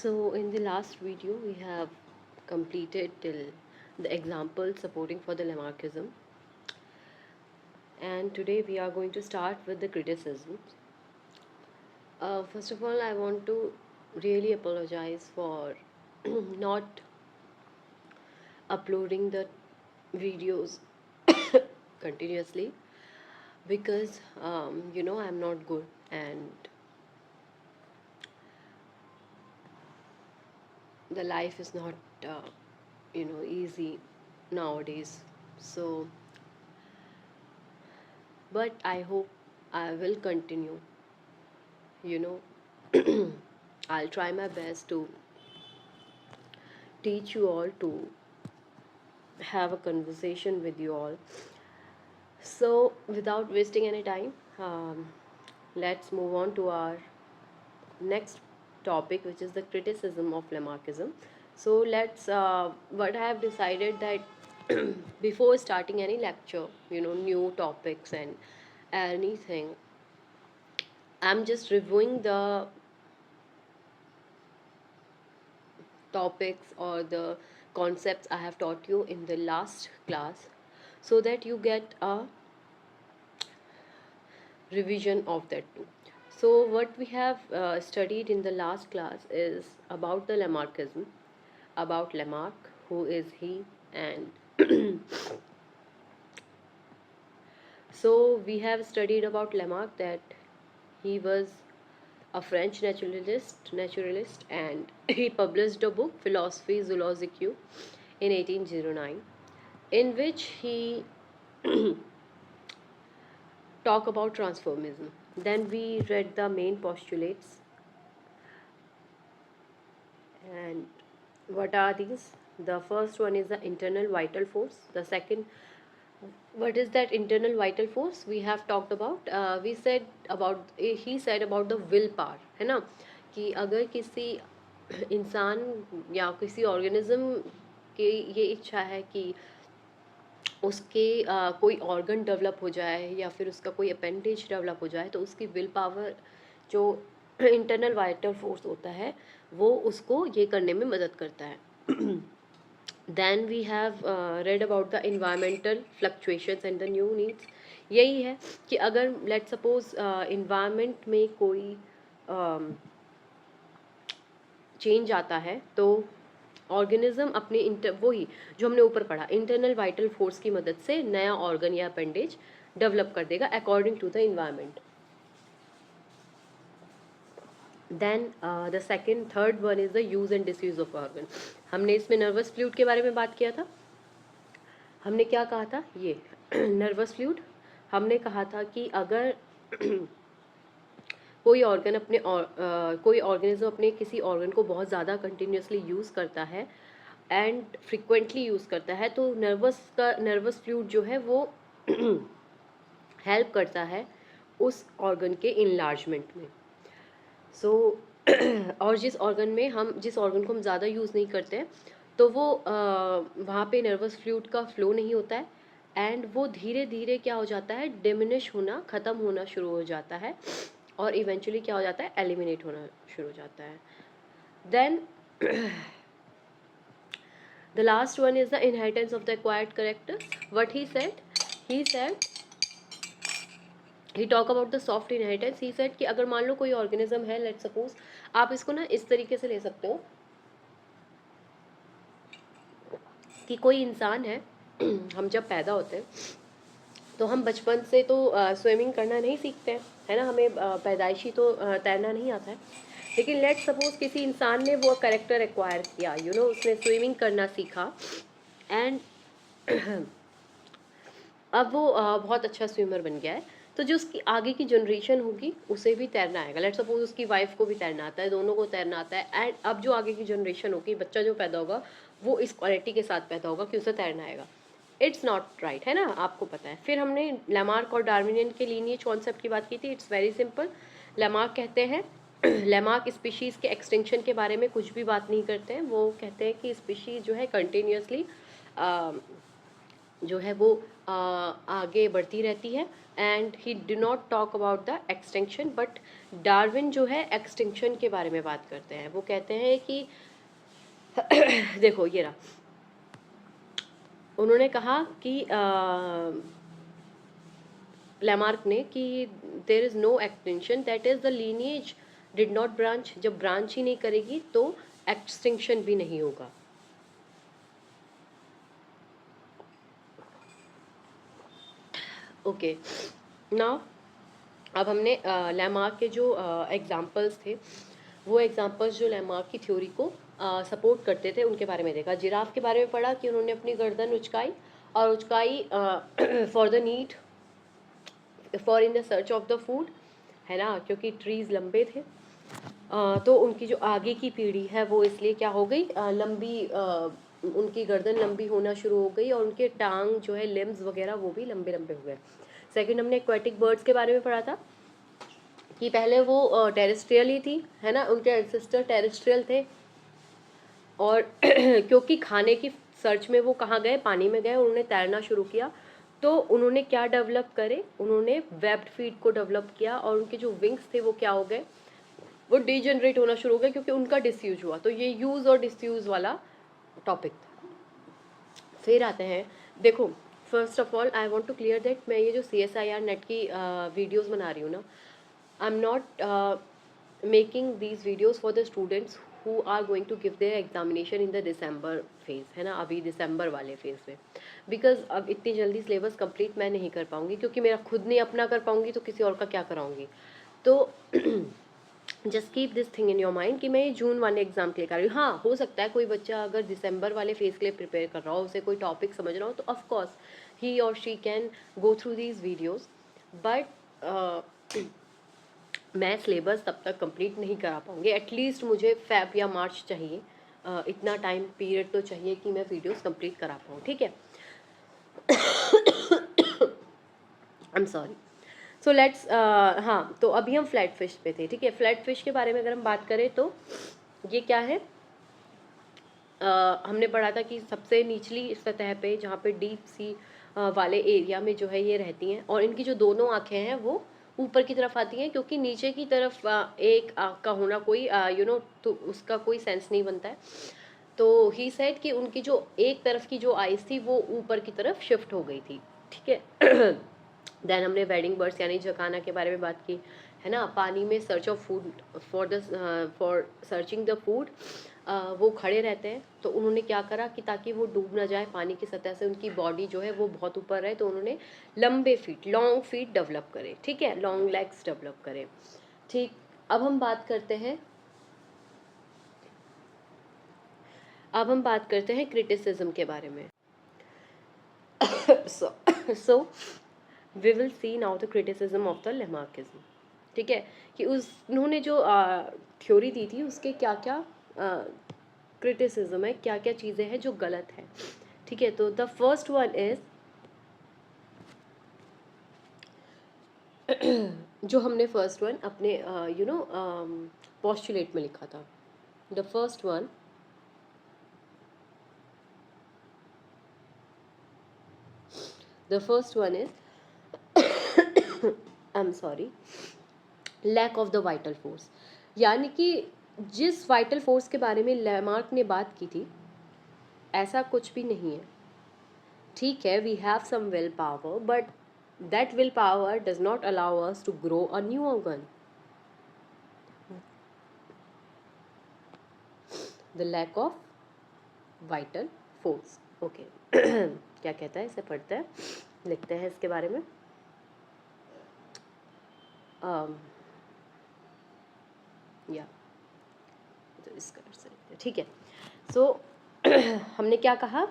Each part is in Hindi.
So in the last video we have completed till the example supporting for the Lamarckism, and today we are going to start with the criticisms. First of all, I want to really apologize for not uploading the videos continuously because I'm not good, and the life is not easy nowadays. So but I hope I will continue. you know I'll try my best to teach you all, to have a conversation with you all. So without wasting any time, let's move on to our next topic, which is the criticism of Lamarckism. So let's what I have decided that before starting any lecture, new topics and anything, I'm just reviewing the topics or the concepts I have taught you in the last class, so that you get a revision of that too. So what we have studied in the last class is about the Lamarckism, about Lamarck, who is he, and so we have studied about Lamarck, that he was a French naturalist, and he published a book, Philosophie zoologique, in 1809, in which he talk about transformism. Then we read the main postulates, and what are these? The first one is the internal vital force. The second, what is that internal vital force we have talked about? We said about, he said about the will power, है ना, कि अगर किसी इंसान या किसी ऑर्गेनिज्म की ये इच्छा है कि उसके कोई ऑर्गन डेवलप हो जाए या फिर उसका कोई अपेंडेज डेवलप हो जाए, तो उसकी विल पावर, जो इंटरनल वाइटल फोर्स होता है, वो उसको ये करने में मदद करता है. Then we have read about the environmental fluctuations and the new needs. यही है कि अगर लेट सपोज इन्वायरमेंट में कोई चेंज आता है, तो ऑर्गेनिज्म अपने वही जो हमने ऊपर पढ़ा, इंटरनल वाइटल फोर्स की मदद से नया ऑर्गन या अपेंडेज डेवलप कर देगा according to the environment. Then the second third one is the use and disuse of organ. हमने इसमें नर्वस फ्लूइड के बारे में बात किया था. हमने क्या कहा था? ये नर्वस फ्लूइड हमने कहा था कि अगर कोई ऑर्गन अपने कोई ऑर्गेनिज्म अपने किसी ऑर्गन को बहुत ज़्यादा कंटिन्यूसली यूज़ करता है एंड फ्रिक्वेंटली यूज़ करता है, तो नर्वस फ्लूइड जो है वो हेल्प करता है उस ऑर्गन के इनलार्जमेंट में. सो और जिस ऑर्गन को हम ज़्यादा यूज़ नहीं करते हैं, तो वो वहाँ पे नर्वस फ्लूइड का फ्लो नहीं होता है, एंड वो धीरे धीरे क्या हो जाता है, डिमिनिश होना, ख़त्म होना शुरू हो जाता है, और इवेंचुअली क्या हो जाता है, एलिमिनेट होना शुरू हो जाता है. Then the last one is the inheritance of the acquired characters. What he said he talk about the soft inheritance. He said कि अगर मान लो कोई ऑर्गेनिज्म है, लेट सपोज, आप इसको ना इस तरीके से ले सकते हो कि कोई इंसान है, हम जब पैदा होते हैं तो हम बचपन से तो स्विमिंग करना नहीं सीखते हैं, है ना, हमें पैदाइशी तो तैरना नहीं आता है. लेकिन लेट सपोज किसी इंसान ने वो कैरेक्टर एक्वायर किया, उसने स्विमिंग करना सीखा, एंड अब वो बहुत अच्छा स्विमर बन गया है. तो जो उसकी आगे की जनरेशन होगी उसे भी तैरना आएगा. लेट सपोज उसकी वाइफ को भी तैरना आता है, दोनों को तैरना आता है, एंड अब जो आगे की जनरेशन होगी, बच्चा जो पैदा होगा, वो इस क्वालिटी के साथ पैदा होगा कि उसे तैरना आएगा. इट्स नॉट राइट, है ना, आपको पता है. फिर हमने लेमार्क और डार्विनियन के लीनिएज कॉन्सेप्ट की बात की थी. It's very simple. लेमार्क कहते हैं, लेमार्क स्पीशीज़ के एक्सटिंक्शन के बारे में कुछ भी बात नहीं करते हैं. वो कहते हैं कि स्पीशीज़ जो है कंटिन्यूसली जो है वो आगे बढ़ती रहती है। And he do not talk about the extinction, but Darwin जो है एक्सटिंक्शन के बारे में बात करते हैं। वो कहते हैं कि देखो ये रहा, उन्होंने कहा कि लैमार्क ने कि there is no extinction, that is the lineage did not branch. जब ब्रांच ही नहीं करेगी तो एक्सटिंक्शन भी नहीं होगा। ओके, नाउ अब हमने लैमार्क के जो एग्जाम्पल्स थे, वो एग्जाम्पल्स जो लैमार्क की थ्योरी को सपोर्ट करते थे, उनके बारे में देखा। जिराफ के बारे में पढ़ा कि उन्होंने अपनी गर्दन उचकाई और उचकाई for the need, for in the search of the food, है ना, क्योंकि ट्रीज लंबे थे। तो उनकी जो आगे की पीढ़ी है वो इसलिए क्या हो गई, लंबी, उनकी गर्दन लंबी होना शुरू हो गई और उनके टांग जो है, लिम्स वगैरह, वो भी लंबे लंबे हो गए। सेकंड, हमने एक्वेटिक बर्ड्स के बारे में पढ़ा था कि पहले वो टेरेस्ट्रियल ही थी, है ना, उनके एंसेस्टर टेरेस्ट्रियल थे। और क्योंकि खाने की सर्च में वो कहाँ गए, पानी में गए, उन्होंने तैरना शुरू किया। तो उन्होंने क्या डेवलप करे, उन्होंने वेब्ड फीट को डेवलप किया और उनके जो विंग्स थे वो क्या हो गए, वो डीजनरेट होना शुरू हो गए क्योंकि उनका डिसयूज हुआ। तो ये यूज़ और डिसयूज वाला टॉपिक था। फिर आते हैं, देखो, first of all I want to clear that मैं ये जो CSIR नेट की वीडियोस बना रही हूँ ना, I am not making these videos for the students who are going to give their examination in the December phase, है ना, अभी दिसंबर वाले फेज़ में। बिकॉज अब इतनी जल्दी सिलेबस कंप्लीट मैं नहीं कर पाऊँगी, क्योंकि मेरा खुद नहीं अपना कर पाऊँगी तो किसी और का क्या कराऊँगी। तो just keep this thing in your mind कि मैं ये जून वाले एग्जाम के लिए कर रही हूँ। हाँ, हो सकता है कोई बच्चा अगर दिसंबर वाले फेज़ के लिए प्रिपेयर कर रहा हो, उसे कोई टॉपिक समझ रहा हो, तो ऑफकोर्स ही और she can go through these videos, but मैं सिलेबस तब तक कंप्लीट नहीं करा पाऊँगी। एटलीस्ट मुझे फ़ेब या मार्च चाहिए, इतना टाइम पीरियड तो चाहिए कि मैं वीडियोस कंप्लीट करा पाऊँ, ठीक है। आई एम सॉरी। सो लेट्स, हाँ, तो अभी हम फ्लैट फिश पे थे, ठीक है। फ्लैट फिश के बारे में अगर हम बात करें तो ये क्या है, हमने पढ़ा था कि सबसे निचली सतह पे, जहाँ पे डीप सी वाले एरिया में जो है ये रहती हैं, और इनकी जो दोनों आँखें हैं वो ऊपर की तरफ आती हैं, क्योंकि नीचे की तरफ एक आँख का होना कोई तो उसका कोई सेंस नहीं बनता है। तो ही सेड कि उनकी जो एक तरफ की जो आइज थी वो ऊपर की तरफ शिफ्ट हो गई थी, ठीक है। देन हमने वेडिंग बर्ड्स यानी जकाना के बारे में बात की, है ना। पानी में search of food, for searching the food, वो खड़े रहते हैं। तो उन्होंने क्या करा कि ताकि वो डूब ना जाए पानी की सतह से, उनकी बॉडी जो है वो बहुत ऊपर रहे, तो उन्होंने लंबे फीट, लॉन्ग फीट डेवलप करे, ठीक है, लॉन्ग लेग्स डेवलप करे, ठीक। अब हम बात करते हैं, क्रिटिसिज्म के बारे में। So we will see now the criticism of the Lamarckism, ठीक है, कि उन्होंने जो थ्योरी दी थी उसके क्या क्या क्रिटिसिज्म है, क्या क्या चीज़ें हैं जो गलत है, ठीक है। तो द फर्स्ट वन इज, जो हमने फर्स्ट वन अपने पोस्टुलेट में लिखा था, the first one, is I am sorry, lack of the vital force. यानी कि जिस वाइटल फोर्स के बारे में लैमार्क ने बात की थी, ऐसा कुछ भी नहीं है, ठीक है। We have some will power, but that will power does not allow us to grow a new organ. The lack of vital force, okay. क्या कहता है, इसे पढ़ते हैं, लिखते हैं इसके बारे में। या तो इसका आंसर लिखते हैं, ठीक है। सो हमने क्या कहा,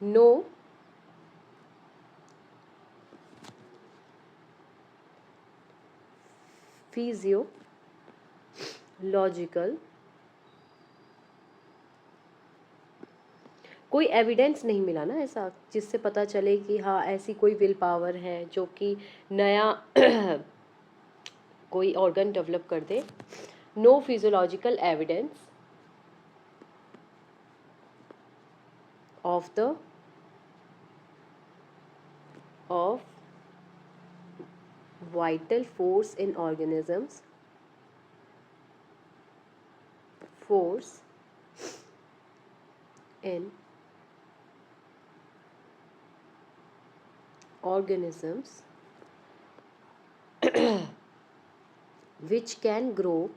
नो फिजियोलॉजिकल, कोई एविडेंस नहीं मिला ना ऐसा जिससे पता चले कि हाँ ऐसी कोई विल पावर है जो कि नया कोई ऑर्गन डेवलप कर दे। No physiological evidence of the of vital force in organisms, force in organisms which can grow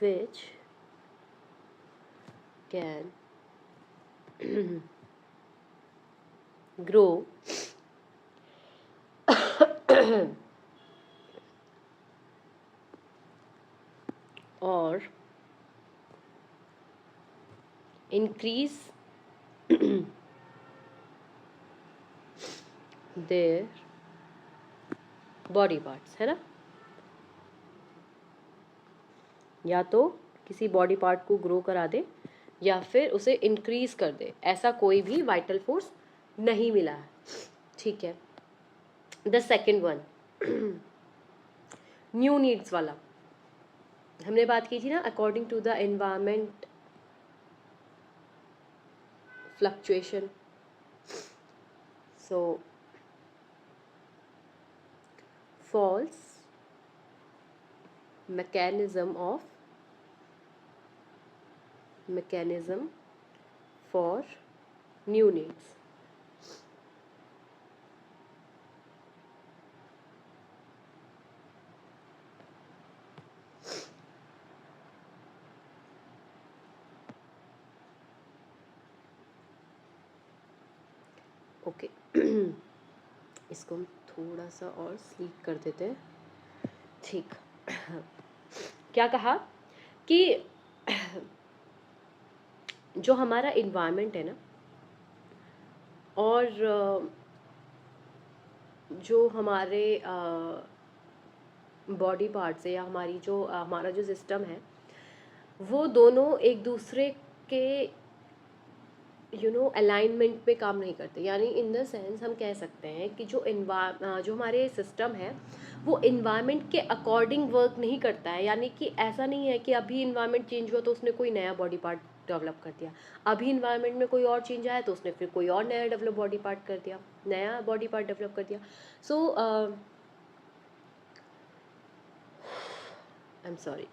which can grow or increase their body parts, है ना, या तो किसी बॉडी पार्ट को ग्रो करा दे या फिर उसे इंक्रीज कर दे, ऐसा कोई भी वाइटल फोर्स नहीं मिला है, ठीक है। The second one new needs वाला, हमने बात की थी ना, according to the environment fluctuation, so false mechanism for new needs. Okay इसको हम थोड़ा सा और स्लीक कर देते हैं, ठीक। क्या कहा कि जो हमारा इन्वायरमेंट है ना, और जो हमारे बॉडी पार्ट्स है या हमारी जो हमारा जो सिस्टम है, वो दोनों एक दूसरे के अलाइनमेंट पे काम नहीं करते। यानी इन द सेंस हम कह सकते हैं कि जो हमारे सिस्टम है वो इन्वायरमेंट के अकॉर्डिंग वर्क नहीं करता है। यानी कि ऐसा नहीं है कि अभी इन्वायरमेंट चेंज हुआ तो उसने कोई नया बॉडी पार्ट डेवलप कर दिया, अभी इन्वायरमेंट में कोई और चेंज आया तो उसने फिर कोई और नया डेवलप बॉडी पार्ट कर दिया, नया बॉडी पार्ट डेवलप कर दिया। सो आई एम सॉरी।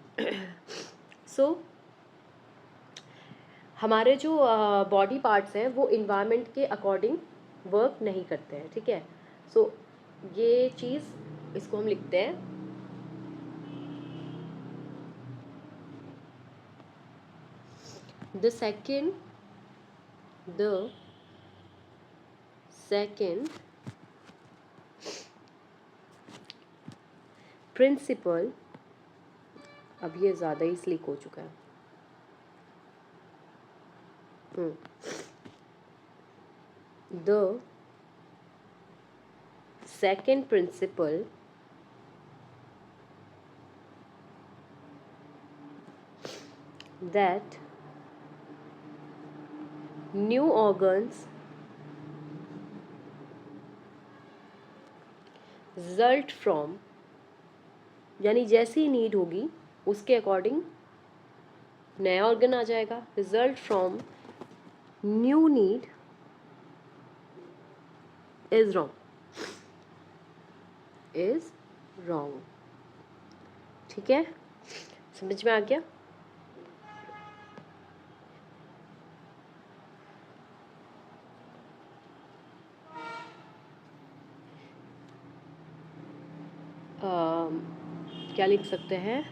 सो हमारे जो बॉडी पार्ट्स हैं वो इन्वायरमेंट के अकॉर्डिंग वर्क नहीं करते हैं, ठीक है। सो ये चीज़ इसको हम लिखते हैं द सेकेंड प्रिंसिपल, अब ये ज़्यादा ही स्लीक हो चुका है, the second principle that new organs result from, यानी जैसी नीड होगी उसके अकॉर्डिंग नया ऑर्गन आ जाएगा, result from new need is wrong, ठीक है, समझ में आ गया। क्या लिख सकते हैं,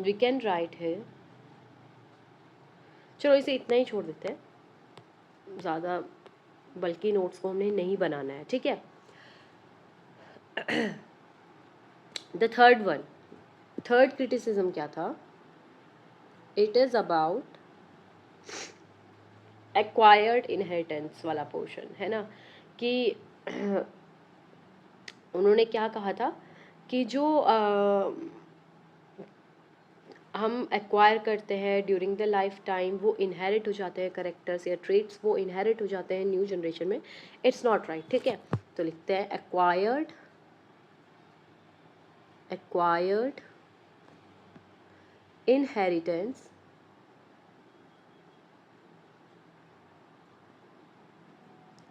वी कैन राइट है, चलो इसे इतना ही छोड़ देते हैं, ज़्यादा बल्कि नोट्स को हमने नहीं बनाना है, ठीक है। द थर्ड क्रिटिसिज्म क्या था, it is about acquired inheritance वाला पोर्शन, है ना, कि उन्होंने क्या कहा था कि जो हम एक्वायर करते हैं ड्यूरिंग द लाइफ टाइम वो इनहेरिट हो जाते हैं, करेक्टर्स या ट्रेट्स वो इनहेरिट हो जाते हैं न्यू जनरेशन में, इट्स नॉट राइट, ठीक है। तो लिखते हैं acquired inheritance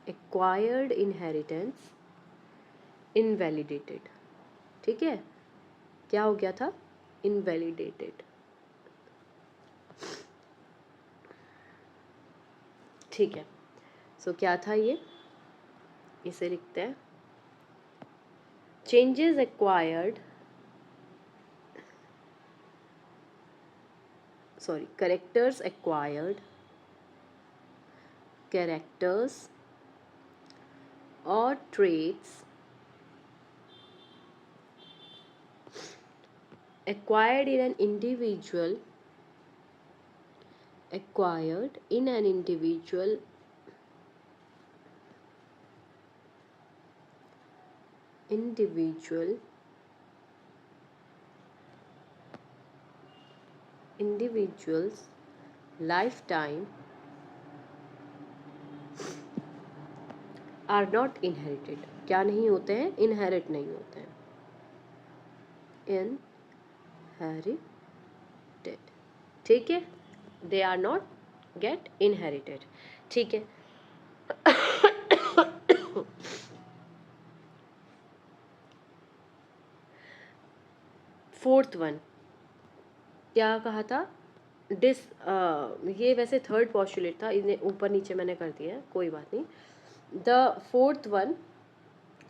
acquired inheritance invalidated. ठीक है, क्या हो गया था? इनवैलिडेटेड। ठीक है, सो क्या था ये? इसे लिखते हैं changes acquired, sorry, characters acquired, characters or traits acquired in an individual, acquired in an individual individual's lifetime are not inherited। क्या नहीं होते हैं? इनहेरिट नहीं होते हैं, इनहेरिटेड। ठीक है, they are not get inherited. ठीक है, फोर्थ वन क्या कहा था? ये वैसे थर्ड पॉस्टुलेट था, इन्हें ऊपर नीचे मैंने कर दिया है, कोई बात नहीं। The fourth one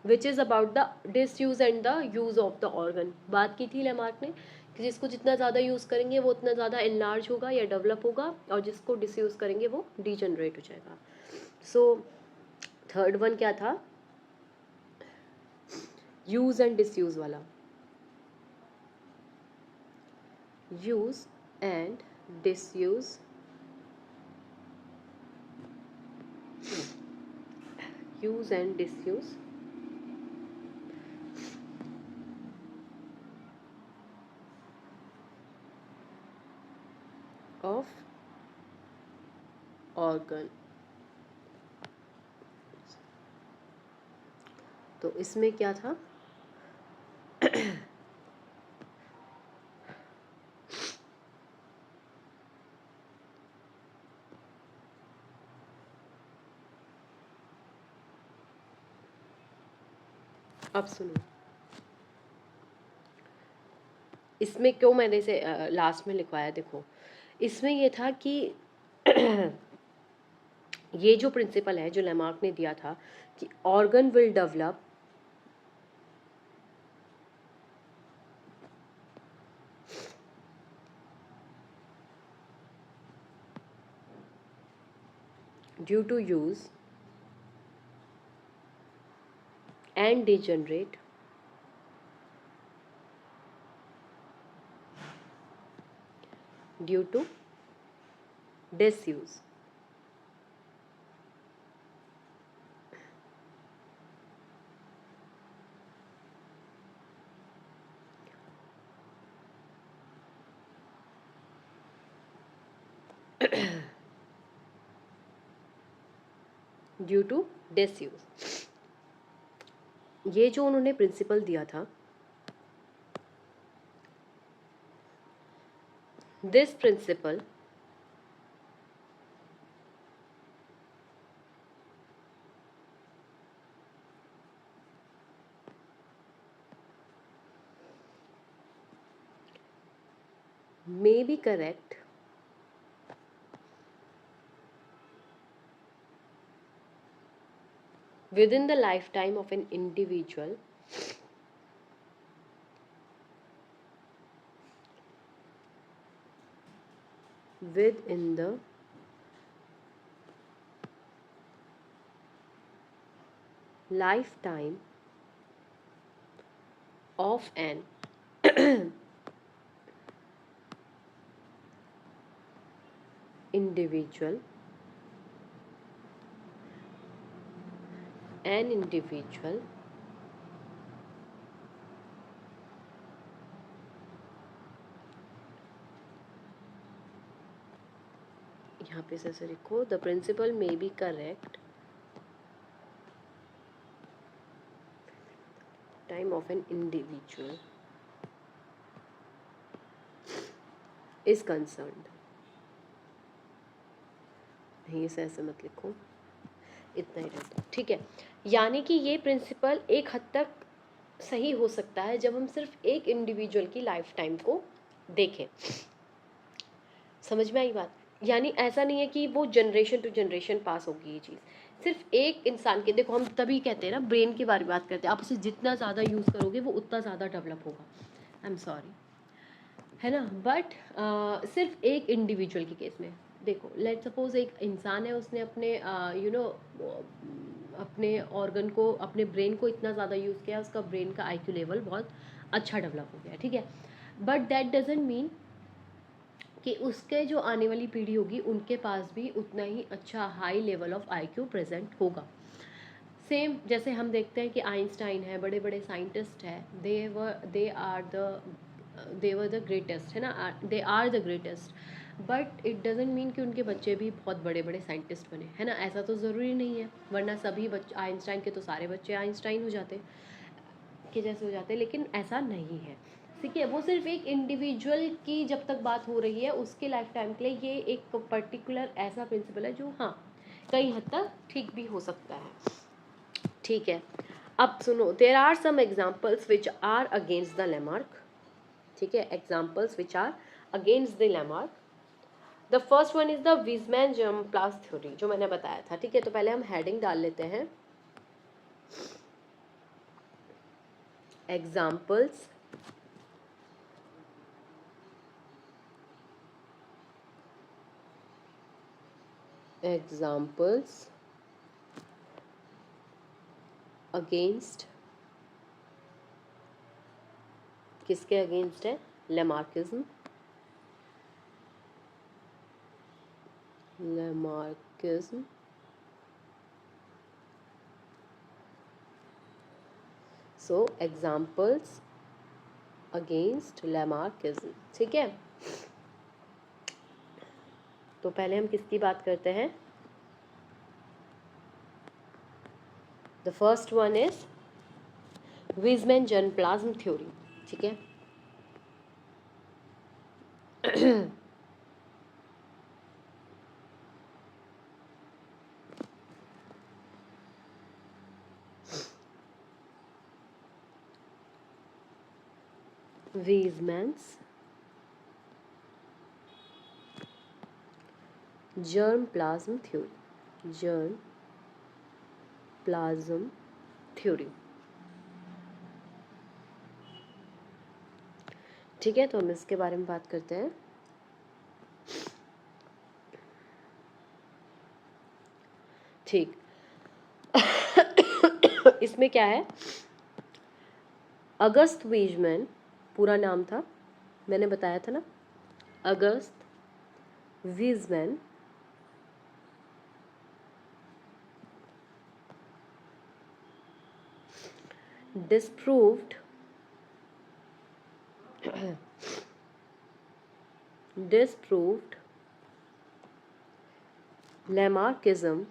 which is about the disuse and the use of the organ. बात की थी लेमार्क ने कि जिसको जितना ज़्यादा यूज़ करेंगे वो उतना ज़्यादा एनलार्ज होगा या डेवलप होगा, और जिसको डिसयूज़ करेंगे वो डीजनरेट हो जाएगा। सो थर्ड वन क्या था? यूज़ एंड डिसयूज़ वाला। Use and disuse, use and disuse of organ. तो इसमें क्या था? अब सुनो, इसमें क्यों मैंने इसे लास्ट में लिखवाया, देखो इसमें ये था कि ये जो प्रिंसिपल है जो लेमार्क ने दिया था कि organ will develop due to use and degenerate due to disuse। Due to disuse, ये जो उन्होंने प्रिंसिपल दिया था, this principle may be correct within the lifetime of an individual within the lifetime of an individual, an individual यहाँ पे ऐसे लिखो, the principle may be correct time of an individual is concerned. नहीं, इसे ऐसे मत लिखो, इतना ही रहता है, ठीक है। यानी कि ये प्रिंसिपल एक हद तक सही हो सकता है जब हम सिर्फ एक इंडिविजुअल की लाइफ टाइम को देखें। समझ में आई बात? यानी ऐसा नहीं है कि वो जनरेशन टू जनरेशन पास होगी ये चीज़, सिर्फ एक इंसान के। देखो हम तभी कहते हैं ना, ब्रेन के बारे में बात करते हैं, आप उसे जितना ज़्यादा यूज़ करोगे वो उतना ज़्यादा डेवलप होगा। आई एम सॉरी, है ना। बट सिर्फ एक इंडिविजुअल के केस में देखो, लेट सपोज एक इंसान है, उसने अपने अपने ऑर्गन को, अपने ब्रेन को इतना ज़्यादा यूज़ किया, उसका ब्रेन का आईक्यू लेवल बहुत अच्छा डेवलप हो गया, ठीक है। बट दैट डजेंट मीन कि उसके जो आने वाली पीढ़ी होगी उनके पास भी उतना ही अच्छा high level of IQ present होगा। सेम जैसे हम देखते हैं कि आइंस्टाइन है, बड़े बड़े साइंटिस्ट है, दे वर द ग्रेटेस्ट, है ना, they are the greatest. But it doesn't mean कि उनके बच्चे भी बहुत बड़े बड़े साइंटिस्ट बने, है ना, ऐसा तो ज़रूरी नहीं है, वरना सभी बच्चे आइंस्टाइन के तो सारे बच्चे आइंस्टाइन हो जाते के जैसे हो जाते, लेकिन ऐसा नहीं है, ठीक है। वो सिर्फ एक इंडिविजुअल की जब तक बात हो रही है उसके लाइफ टाइम के लिए ये एक पर्टिकुलर ऐसा प्रिंसिपल है जो हाँ कई हद तक ठीक भी हो सकता है, ठीक है। अब सुनो, there are some examples which are against the Lamarck, ठीक है, examples which are against the Lamarck. The first one is the Weismann germ plasm theory, जो मैंने बताया था, ठीक है। तो पहले हम हेडिंग डाल लेते हैं, एग्जाम्पल्स एग्जाम्पल्स अगेंस्ट, किसके अगेंस्ट है? Lamarckism, Lamarckism. So examples against Lamarckism, ठीक है। तो पहले हम किसकी बात करते हैं? The first one is Weismann germ plasm theory, ठीक है। Weismann's germ plasm theory, germ plasm theory, ठीक है। तो हम इसके बारे में बात करते हैं। ठीक। इसमें क्या है? अगस्त वीजमैन पूरा नाम था, मैंने बताया था ना, अगस्त Weissman disproved Lamarckism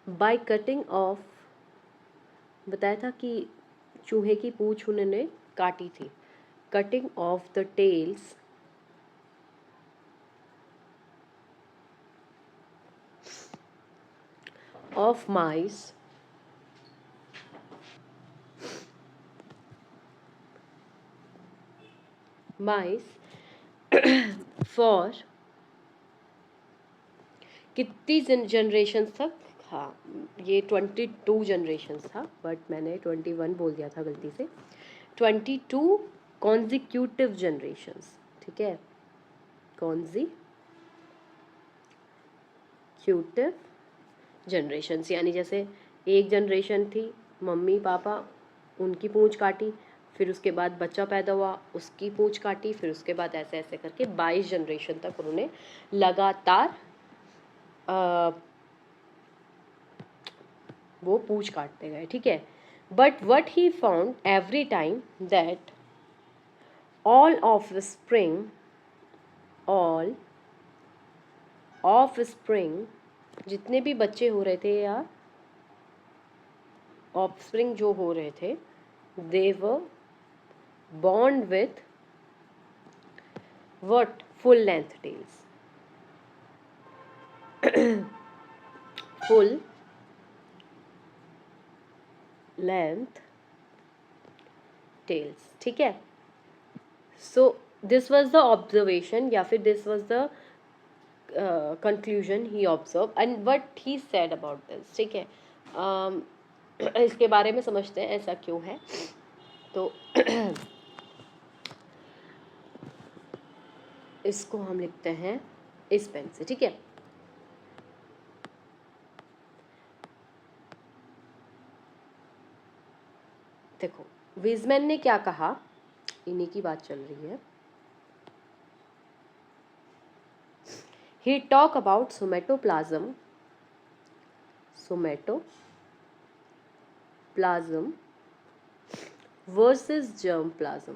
by cutting off, बताया था कि चूहे की पूंछ उन्होंने काटी थी, cutting off the tails of mice for कितनी जनरेशन्स तक? हाँ, ये 22 जनरेशन्स था, बट मैंने 21 बोल दिया था गलती से। 22 कॉन्जिक्यूटिव जनरेशन्स, ठीक है, कॉन्जिक्यूटिव जनरेशन्स, यानी जैसे एक जनरेशन थी, मम्मी पापा उनकी पूंछ काटी, फिर उसके बाद बच्चा पैदा हुआ, उसकी पूंछ काटी, फिर उसके बाद ऐसे ऐसे करके 22 जनरेशन तक उन्होंने लगातार वो पूंछ काटते गए, ठीक है। But what he found every time that all of spring जितने भी बच्चे हो रहे थे या ऑफस्प्रिंग जो हो रहे थे, they were born with what? Full length tails. Full length tails. ठीक है. So this was the observation या फिर this was the conclusion he observed and what he said about this. ठीक है. इसके बारे में समझते हैं ऐसा क्यों है. तो इसको हम लिखते हैं इस पेन से. ठीक है. देखो विजमैन ने क्या कहा, इन्हीं की बात चल रही है. He talk about somatoplasm versus germplasm.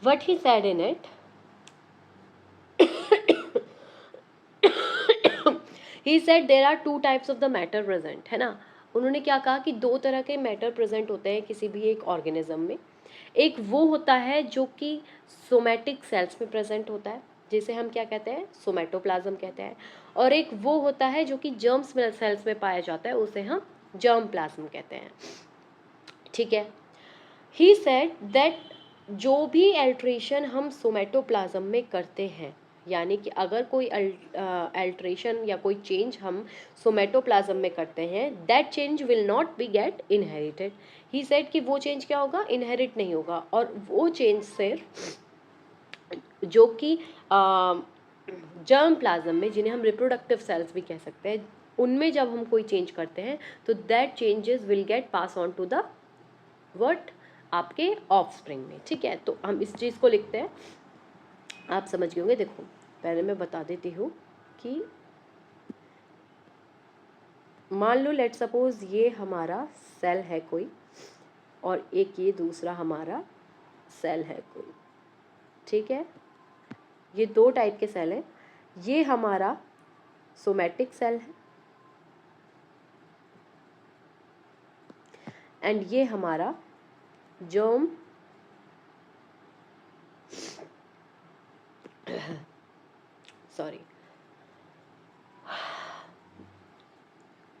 What he said in it, he said there are two types of the matter present. है ना. उन्होंने क्या कहा कि दो तरह के मैटर प्रेजेंट होते हैं किसी भी एक ऑर्गेनिज्म में. एक वो होता है जो कि सोमैटिक सेल्स में प्रेजेंट होता है, जिसे हम क्या कहते हैं, सोमैटोप्लाज्म कहते हैं. और एक वो होता है जो कि जर्म सेल्स में पाया जाता है, उसे हम जर्म प्लाज्म कहते हैं. ठीक है. ही सेड दैट जो भी अल्ट्रेशन हम सोमैटोप्लाज्म में करते हैं, यानी कि अगर कोई अल्ट्रेशन या कोई चेंज हम सोमैटोप्लाज्म में करते हैं, that change will not be get inherited. He said कि वो चेंज क्या होगा, इनहेरिट नहीं होगा. और वो चेंज सिर्फ जो कि जर्म प्लाज्म में, जिन्हें हम रिप्रोडक्टिव सेल्स भी कह सकते हैं, उनमें जब हम कोई चेंज करते हैं तो that changes will get pass on to the what, आपके ऑफस्प्रिंग में. ठीक है. तो हम इस चीज़ को लिखते हैं, आप समझ गए होंगे. देखो पहले मैं बता देती हूँ कि मान लो लेट सपोज ये हमारा सेल है कोई, और एक ये दूसरा हमारा सेल है कोई. ठीक है. ये दो टाइप के सेल हैं. ये हमारा सोमैटिक सेल है एंड ये हमारा जर्म सॉरी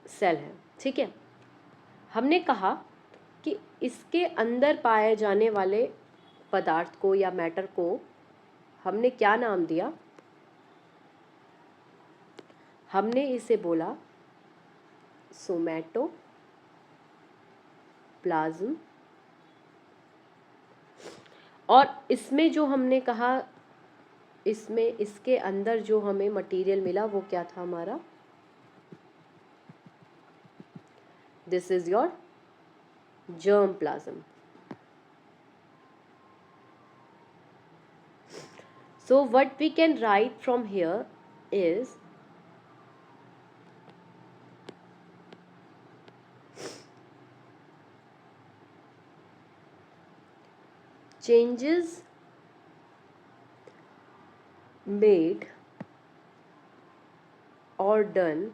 सेल है. ठीक है. हमने कहा कि इसके अंदर पाए जाने वाले पदार्थ को या मैटर को हमने क्या नाम दिया, हमने इसे बोला सोमैटोप्लाज्म. और इसमें जो हमने कहा, इसमें इसके अंदर जो हमें मटेरियल मिला वो क्या था हमारा, this is your germ plasm. So what we can write from here is changes made or done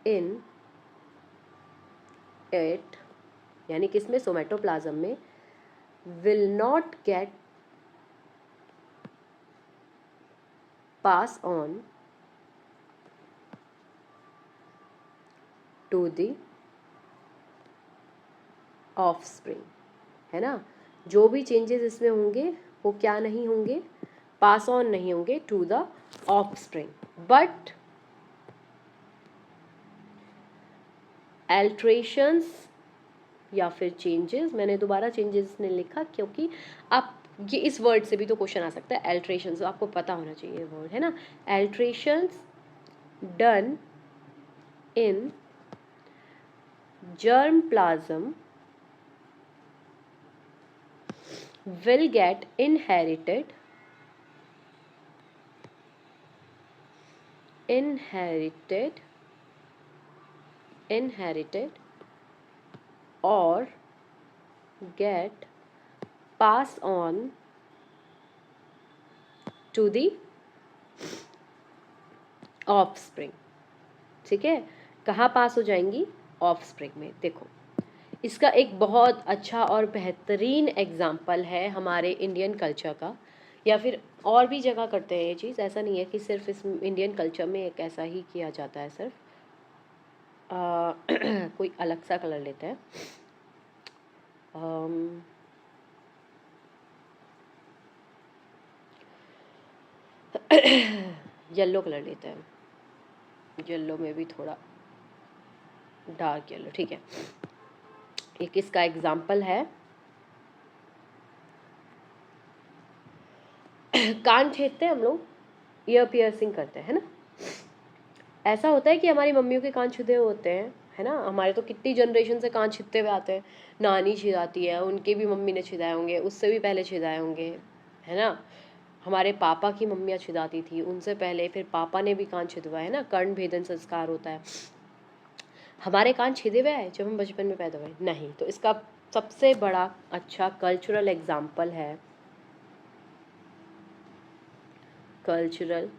in it, यानी कि इसमें सोमैटोप्लाज्म में, will not get pass on to the offspring. है ना. जो भी चेंजेस इसमें होंगे वो क्या नहीं होंगे, पास ऑन नहीं होंगे टू द ऑफस्प्रिंग. बट एल्ट्रेशंस या फिर चेंजेस, मैंने दोबारा चेंजेस ने लिखा क्योंकि आप ये इस वर्ड से भी तो क्वेश्चन आ सकता है. एल्ट्रेशंस आपको पता होना चाहिए वर्ड, है ना. Alterations done in germ plasm will get inherited or get pass on to the offspring. ठीक है, कहाँ पास हो जाएंगी? ऑफ स्प्रिंग में। देखो इसका एक बहुत अच्छा और बेहतरीन एग्जाम्पल है हमारे इंडियन कल्चर का, या फिर और भी जगह करते हैं ये चीज़, ऐसा नहीं है कि सिर्फ इस इंडियन कल्चर में एक ऐसा ही किया जाता है सिर्फ। कोई अलग सा कलर लेते हैं। येलो कलर लेते हैं, येलो में भी थोड़ा डार्क येलो। ठीक है, एक इसका एग्जाम्पल है, कान छेदते हैं हम लोग, ईयर पियर्सिंग करते हैं, है ना। ऐसा होता है कि हमारी मम्मियों के कान छुदे होते हैं, है ना। हमारे तो कितनी जनरेशन से कान छिदते हुए आते हैं, नानी छिदाती है, उनके भी मम्मी ने छिदाए होंगे, उससे भी पहले छिदाए होंगे, है ना। हमारे पापा की मम्मियाँ छिदाती थी, उनसे पहले फिर पापा ने भी कान छिदवाए, है ना। कर्ण भेदन संस्कार होता है। हमारे कान छिदे हुए आए जब हम बचपन में पैदा हुए? नहीं। तो इसका सबसे बड़ा अच्छा कल्चरल एग्जाम्पल है, कल्चरल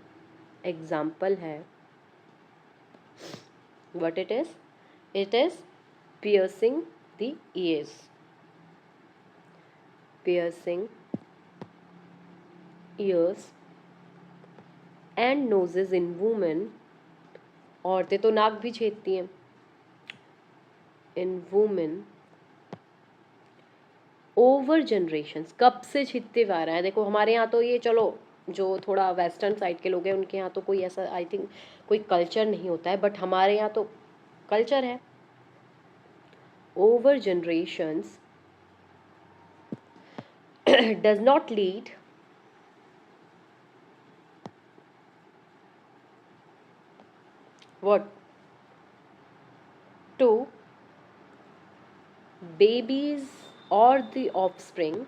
एग्जाम्पल है, what it is piercing the ears, piercing ears and noses in women। औरतें तो नाक भी छेदती हैं। in women over generations, कब से छीदते हुए आ रहा है? देखो हमारे यहाँ तो ये, चलो जो थोड़ा वेस्टर्न साइड के लोग हैं उनके यहाँ तो कोई ऐसा आई थिंक कोई कल्चर नहीं होता है, बट हमारे यहाँ तो कल्चर है। over generations does not lead what to babies or the offspring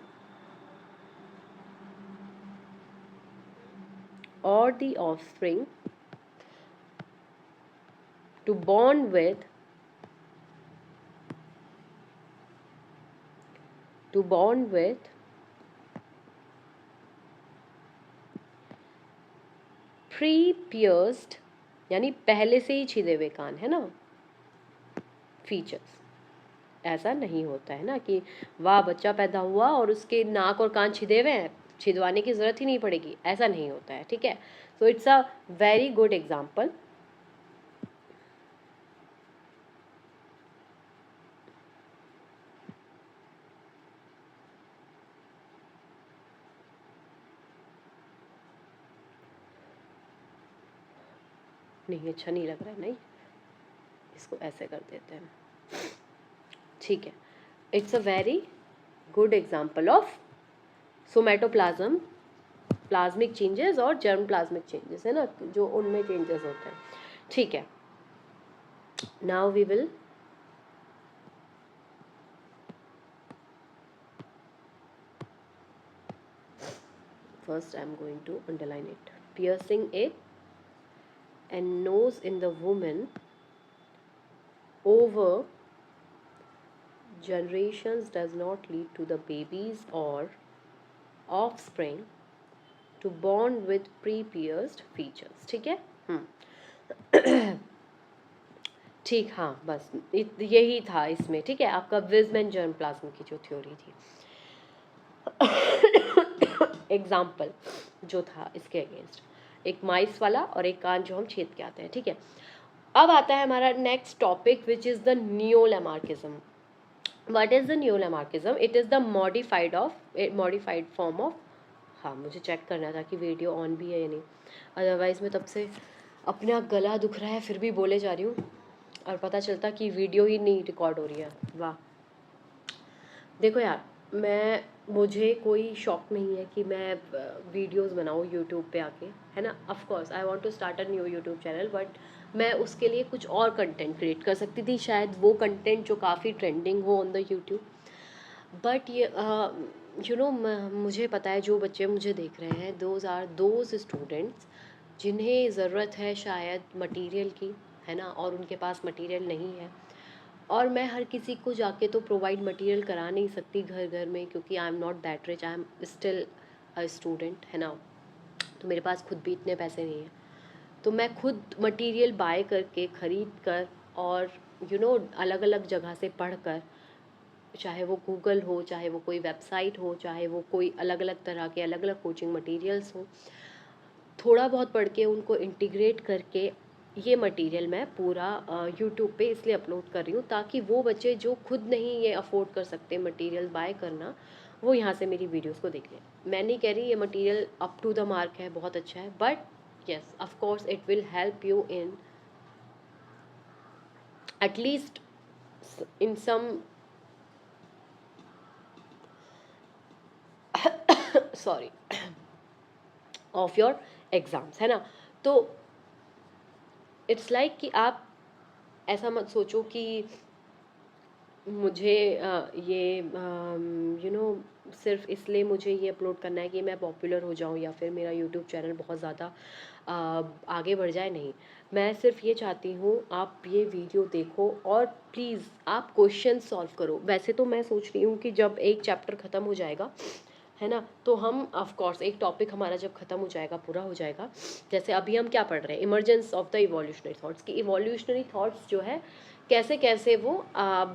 to bond with pre-pierced, यानी पहले से ही छिदे हुए कान, है ना, फीचर्स। ऐसा नहीं होता है ना कि वाह बच्चा पैदा हुआ और उसके नाक और कान छिदे हुए हैं, छिदवाने की ज़रूरत ही नहीं पड़ेगी, ऐसा नहीं होता है। ठीक है, so it's a very good example. नहीं अच्छा नहीं लग रहा है, नहीं, इसको ऐसे कर देते हैं। ठीक है, it's a very good example of somatoplasm, plasmic changes और जर्म प्लाज्मिक चेंजेस, है ना, जो उनमें चेंजेस होते हैं। ठीक है, now we will first I'm going to underline it, piercing it and nose in the woman over generations does not lead to the babies or offspring to bond with pre-pierced features। ठीक है, ठीक, हाँ बस यही था इसमें। ठीक है, आपका विजमैन जर्म प्लाज्म की जो थ्योरी थी, एग्जाम्पल जो था इसके अगेंस्ट, एक माइस वाला और एक कान जो हम छेद के आते हैं। ठीक है, अब आता है हमारा next topic which is the neo-Lamarckism. What is the neo-Lamarckism? It is the modified form of, हाँ मुझे चेक करना था कि वीडियो ऑन भी है या नहीं, अदरवाइज़ मैं तब से अपना गला दुख रहा है फिर भी बोले जा रही हूँ और पता चलता कि वीडियो ही नहीं रिकॉर्ड हो रही है। वाह, देखो यार, मुझे कोई शौक नहीं है कि मैं वीडियोस बनाऊँ यूट्यूब पे आके, है ना। Of course I want to start a new YouTube channel, but मैं उसके लिए कुछ और कंटेंट क्रिएट कर सकती थी, शायद वो कंटेंट जो काफ़ी ट्रेंडिंग हो ऑन द यूट्यूब। बट ये मुझे पता है जो बच्चे मुझे देख रहे हैं, दोज स्टूडेंट्स जिन्हें ज़रूरत है शायद मटेरियल की, है ना, और उनके पास मटेरियल नहीं है। और मैं हर किसी को जाके तो प्रोवाइड मटेरियल करा नहीं सकती घर घर में, क्योंकि आई am not that rich, I am still a student, है ना। तो मेरे पास खुद भी इतने पैसे नहीं हैं, तो मैं खुद मटेरियल बाय करके ख़रीद कर और अलग अलग जगह से पढ़ कर, चाहे वो गूगल हो, चाहे वो कोई वेबसाइट हो, चाहे वो कोई अलग अलग तरह के अलग अलग कोचिंग मटेरियल्स हो, थोड़ा बहुत पढ़ के उनको इंटीग्रेट करके ये मटेरियल मैं पूरा यूट्यूब पे इसलिए अपलोड कर रही हूँ ताकि वो बच्चे जो खुद नहीं ये अफोर्ड कर सकते मटेरियल बाय करना, वो यहाँ से मेरी वीडियोस को देख लें। मैं नहीं कह रही ये material up to the mark है, बहुत अच्छा है, but yes of course it will help you in at least in some sorry of your exams, है ना। तो इट्स लाइक कि आप ऐसा मत सोचो कि मुझे ये सिर्फ इसलिए मुझे ये अपलोड करना है कि मैं पॉपुलर हो जाऊँ या फिर मेरा यूट्यूब चैनल बहुत ज़्यादा आगे बढ़ जाए, नहीं। मैं सिर्फ ये चाहती हूँ आप ये वीडियो देखो और प्लीज़ आप क्वेश्चन सॉल्व करो। वैसे तो मैं सोच रही हूँ कि जब एक चैप्टर ख़त्म हो जाएगा, है ना, तो हम ऑफ कोर्स एक टॉपिक हमारा जब ख़त्म हो जाएगा, पूरा हो जाएगा, जैसे अभी हम क्या पढ़ रहे हैं, emergence of the evolutionary thoughts की इवोल्यूशनरी थॉट्स जो है कैसे कैसे वो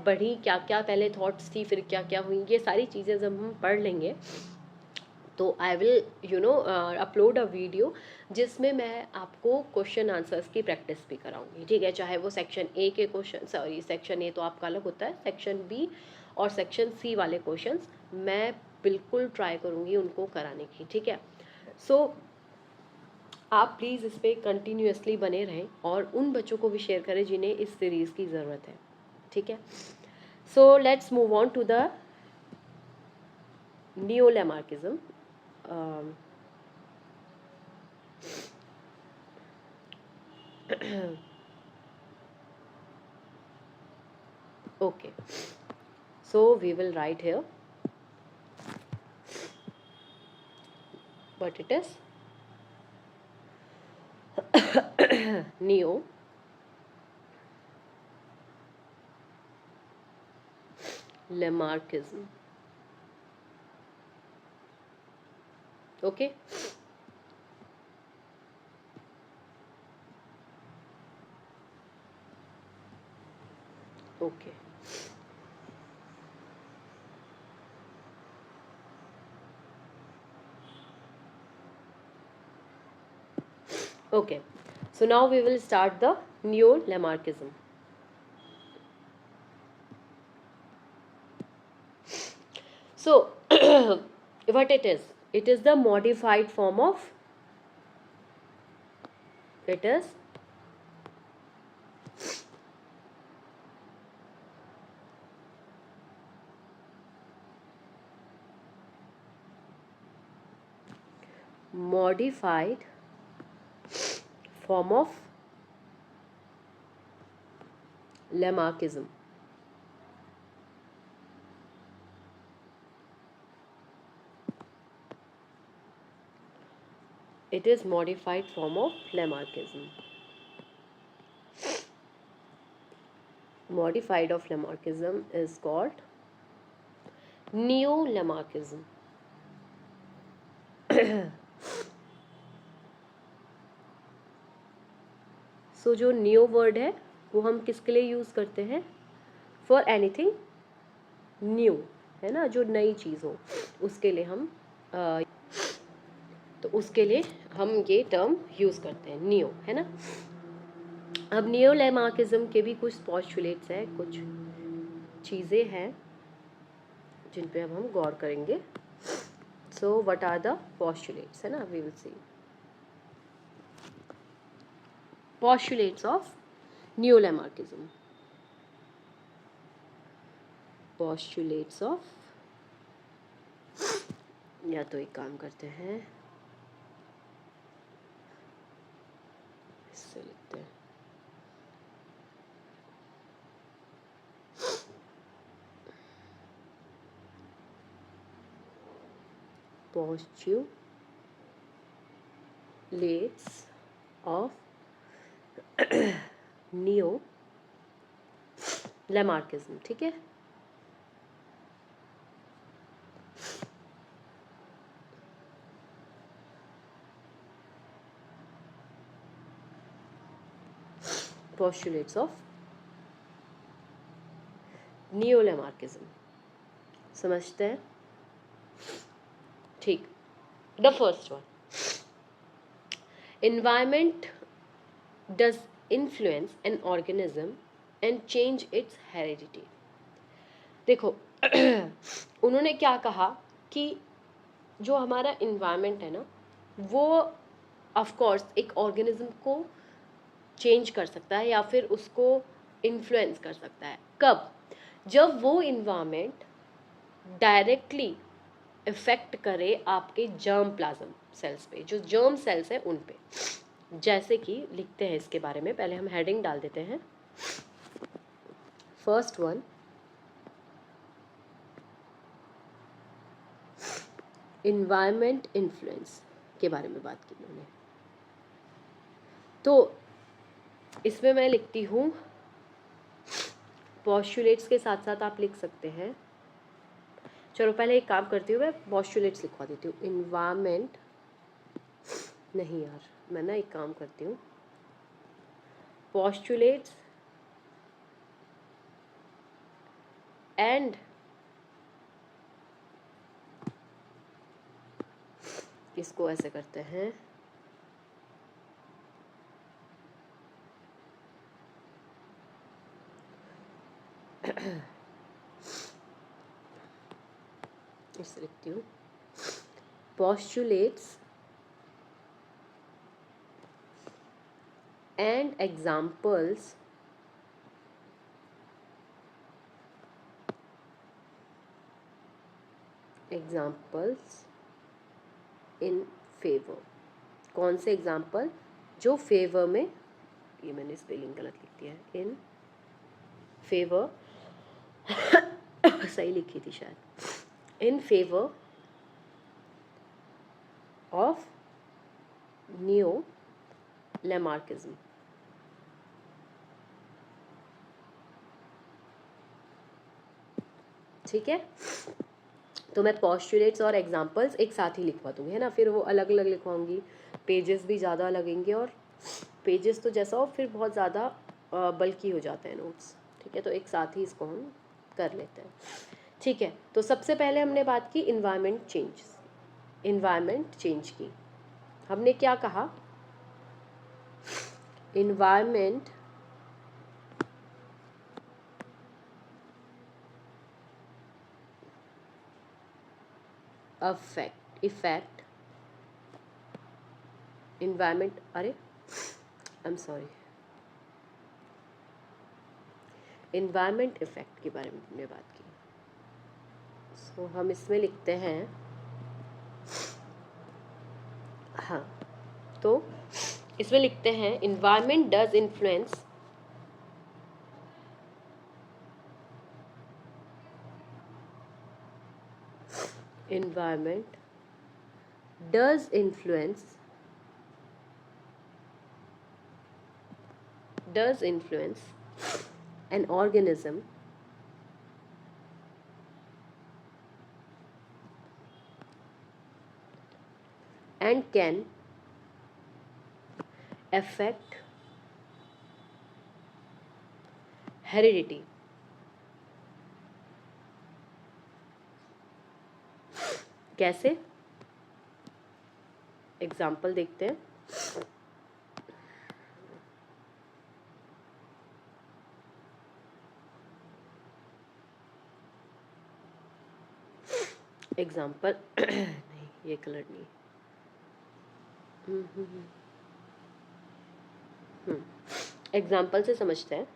बढ़ी, क्या क्या पहले थॉट्स थी, फिर क्या क्या हुई, ये सारी चीज़ें जब हम पढ़ लेंगे तो I will upload a video जिसमें मैं आपको क्वेश्चन आंसर्स की प्रैक्टिस भी कराऊंगी, ठीक है। चाहे वो सेक्शन ए के क्वेश्चन, सॉरी सेक्शन ए तो आपका अलग होता है, सेक्शन बी और सेक्शन सी वाले क्वेश्चंस मैं बिल्कुल ट्राई करूँगी उनको कराने की, ठीक है। सो आप प्लीज़ इस पर कंटिन्यूसली बने रहें और उन बच्चों को भी शेयर करें जिन्हें इस सीरीज़ की ज़रूरत है, ठीक है। So let's move on to the neo-Lamarckism. Okay, so we will write here what it is. Neo Lamarckism. Okay. Okay. Okay. So now we will start the Neo-Lamarckism. So what it is? It is the modified form of. It is modified form of Lamarckism. It is modified form of Lamarckism. Modified of Lamarckism is called Neo-Lamarckism. सो जो न्यू वर्ड है वो हम किसके लिए यूज़ करते हैं? फॉर एनीथिंग न्यू, है ना, जो नई चीज़ हो उसके लिए हम तो उसके लिए हम ये टर्म यूज़ करते हैं न्यू, है ना। अब नियो लेमार्किज्म के भी कुछ पोस्टुलेट्स हैं, कुछ चीज़ें हैं जिन पे अब हम गौर करेंगे। So what are the postulates, है ना, we will see postulates of Neo-Lamarckism. Postulates of, या तो एक काम करते हैं, इससे लिखते हैं postulates of Neo-Lamarckism, ठीक है। postulates of neo-Lamarckism. समझते हैं? ठीक. The first one, environment does influence an organism and change its heredity. देखो उन्होंने क्या कहा कि जो हमारा इन्वायरमेंट है ना, वो ऑफ कोर्स एक ऑर्गेनिज्म को चेंज कर सकता है या फिर उसको इन्फ्लुएंस कर सकता है. कब? जब वो इन्वायरमेंट डायरेक्टली इफेक्ट करे आपके जर्म प्लाज्म सेल्स पे, जो जर्म सेल्स हैं उन पे. जैसे कि लिखते हैं इसके बारे में, पहले हम हेडिंग डाल देते हैं. फर्स्ट वन, इन्वायरमेंट इन्फ्लुएंस के बारे में बात की उन्होंने. तो इसमें मैं लिखती हूँ, पॉस्टुलेट्स के साथ साथ आप लिख सकते हैं. चलो पहले एक काम करती हूँ, मैं पॉस्टुलेट्स लिखवा देती हूँ. इन्वायरमेंट नहीं यार, मैं ना एक काम करती हूँ, postulates and इसको ऐसे करते हैं, इसे लिखती हूँ, postulates and examples in favour. कौन से एग्जाम्पल? जो फेवर में, ये मैंने स्पेलिंग गलत लिख दिया है, इन फेवर सही लिखी थी शायद, in favour of new Lamarckism. ठीक है, तो मैं पॉस्टुलेट्स और एग्जांपल्स एक साथ ही लिखवा दूँगी, है ना. फिर वो अलग अलग लिखवाऊंगी, पेजेस भी ज़्यादा लगेंगे, और पेजेस तो जैसा हो फिर बहुत ज़्यादा बल्कि हो जाते हैं नोट्स. ठीक है, तो एक साथ ही इसको हम कर लेते हैं. ठीक है, तो सबसे पहले हमने बात की इन्वायरमेंट चेंज की. हमने क्या कहा? इन्वायरमेंट इफेक्ट इन्वायरमेंट, अरे आई एम सॉरी, इन्वायरमेंट इफेक्ट के बारे में हमने बात की. सो हम इसमें लिखते हैं, हाँ, तो इसमें लिखते हैं environment does influence environment does influence an organism and can affect heredity. कैसे? एग्जाम्पल देखते हैं. एग्जाम्पल नहीं, ये कलर नहीं. एग्जाम्पल से समझते हैं.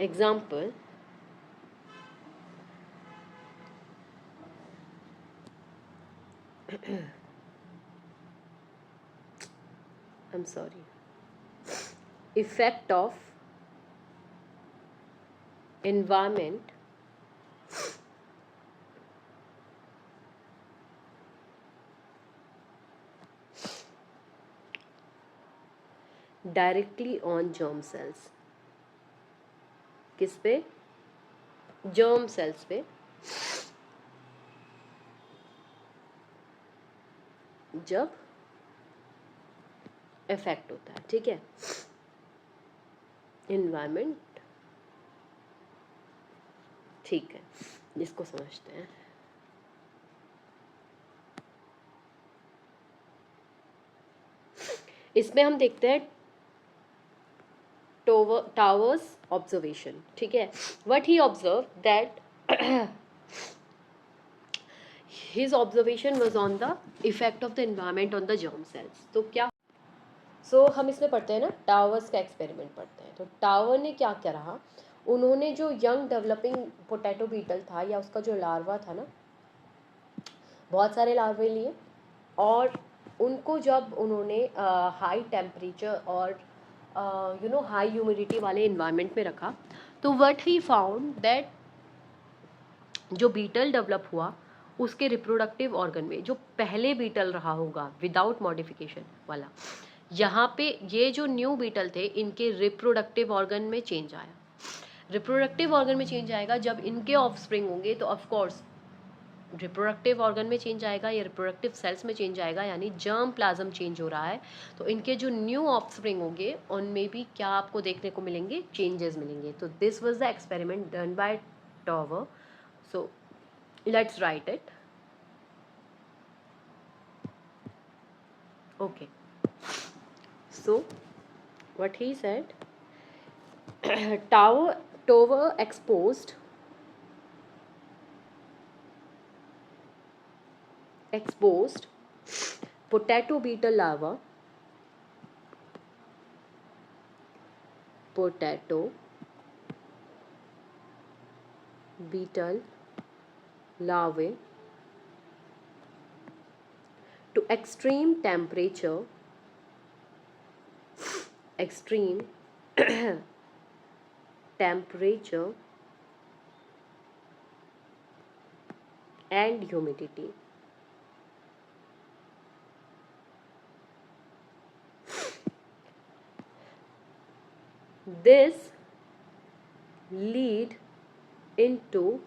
Example, I'm sorry, effect of environment directly on germ cells. किस पे? जर्म सेल्स पे। जब इफेक्ट होता है, ठीक है, इन्वायरमेंट, ठीक है, इसको समझते हैं। इसमें हम देखते हैं टावर्स ऑब्जर्वेशन, ठीक है। What he observe that his observation was on the effect of the environment on the germ cells। तो क्या हम इसमें पढ़ते हैं ना, टावर्स का एक्सपेरिमेंट पढ़ते हैं। तो टावर ने क्या करा, उन्होंने जो यंग डेवलपिंग पोटैटो बीटल था या उसका जो लार्वा था ना, बहुत सारे लार्वे लिए और उनको जब उन्होंने हाई टेम्परेचर और हाई ह्यूमिडिटी वाले इन्वायरमेंट में रखा, तो व्हाट ही फाउंड दैट जो बीटल डेवलप हुआ उसके रिप्रोडक्टिव ऑर्गन में, जो पहले बीटल रहा होगा विदाउट मॉडिफिकेशन वाला, यहाँ पे ये जो न्यू बीटल थे इनके रिप्रोडक्टिव ऑर्गन में चेंज आया। रिप्रोडक्टिव ऑर्गन में चेंज आएगा जब इनके ऑफस्प्रिंग होंगे, तो ऑफ कोर्स रिप्रोडक्टिव ऑर्गन में चेंज आएगा या रिप्रोडक्टिव सेल्स में चेंज आएगा, यानी जर्म प्लाज्म चेंज हो रहा है। तो इनके जो न्यू ऑफस्प्रिंग होंगे उनमें भी क्या आपको देखने को मिलेंगे, चेंजेस मिलेंगे। तो this was the experiment done by tower. So let's write it. Okay, so what he said, tower exposed potato beetle larva, potato beetle larvae to extreme temperature temperature and humidity। This lead into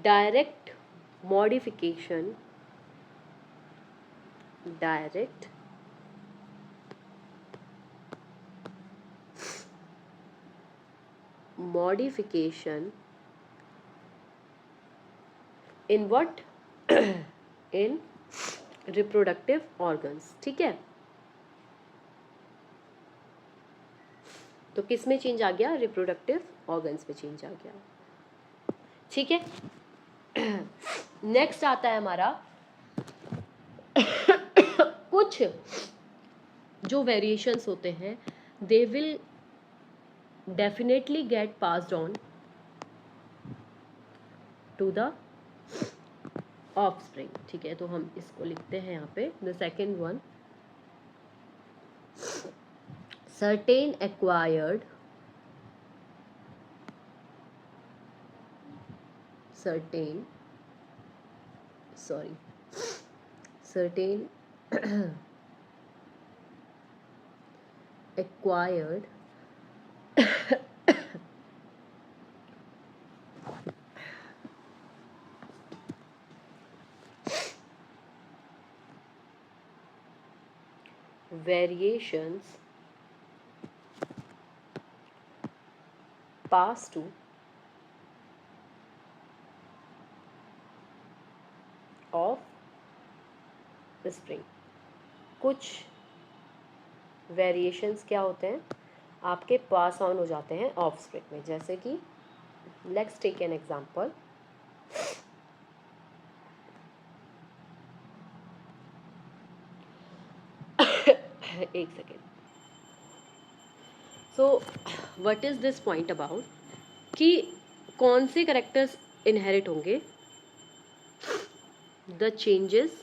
direct modification in what in reproductive organs, ठीक है। तो किस में चेंज आ गया, रिप्रोडक्टिव ऑर्गन्स में चेंज आ गया, ठीक है। नेक्स्ट आता है हमारा कुछ जो वेरिएशंस होते हैं, they will definitely get passed on to the offspring, ठीक है। तो हम इसको लिखते हैं यहाँ पे, the second one, certain acquired acquired variations pass to offspring. कुछ वेरिएशंस क्या होते हैं, आपके पास ऑन हो जाते हैं ऑफ स्प्रिंग में, जैसे कि लेट्स टेक एन एग्जांपल। एक second. So what is this point about, कि कौन से करेक्टर्स इनहेरिट होंगे, the changes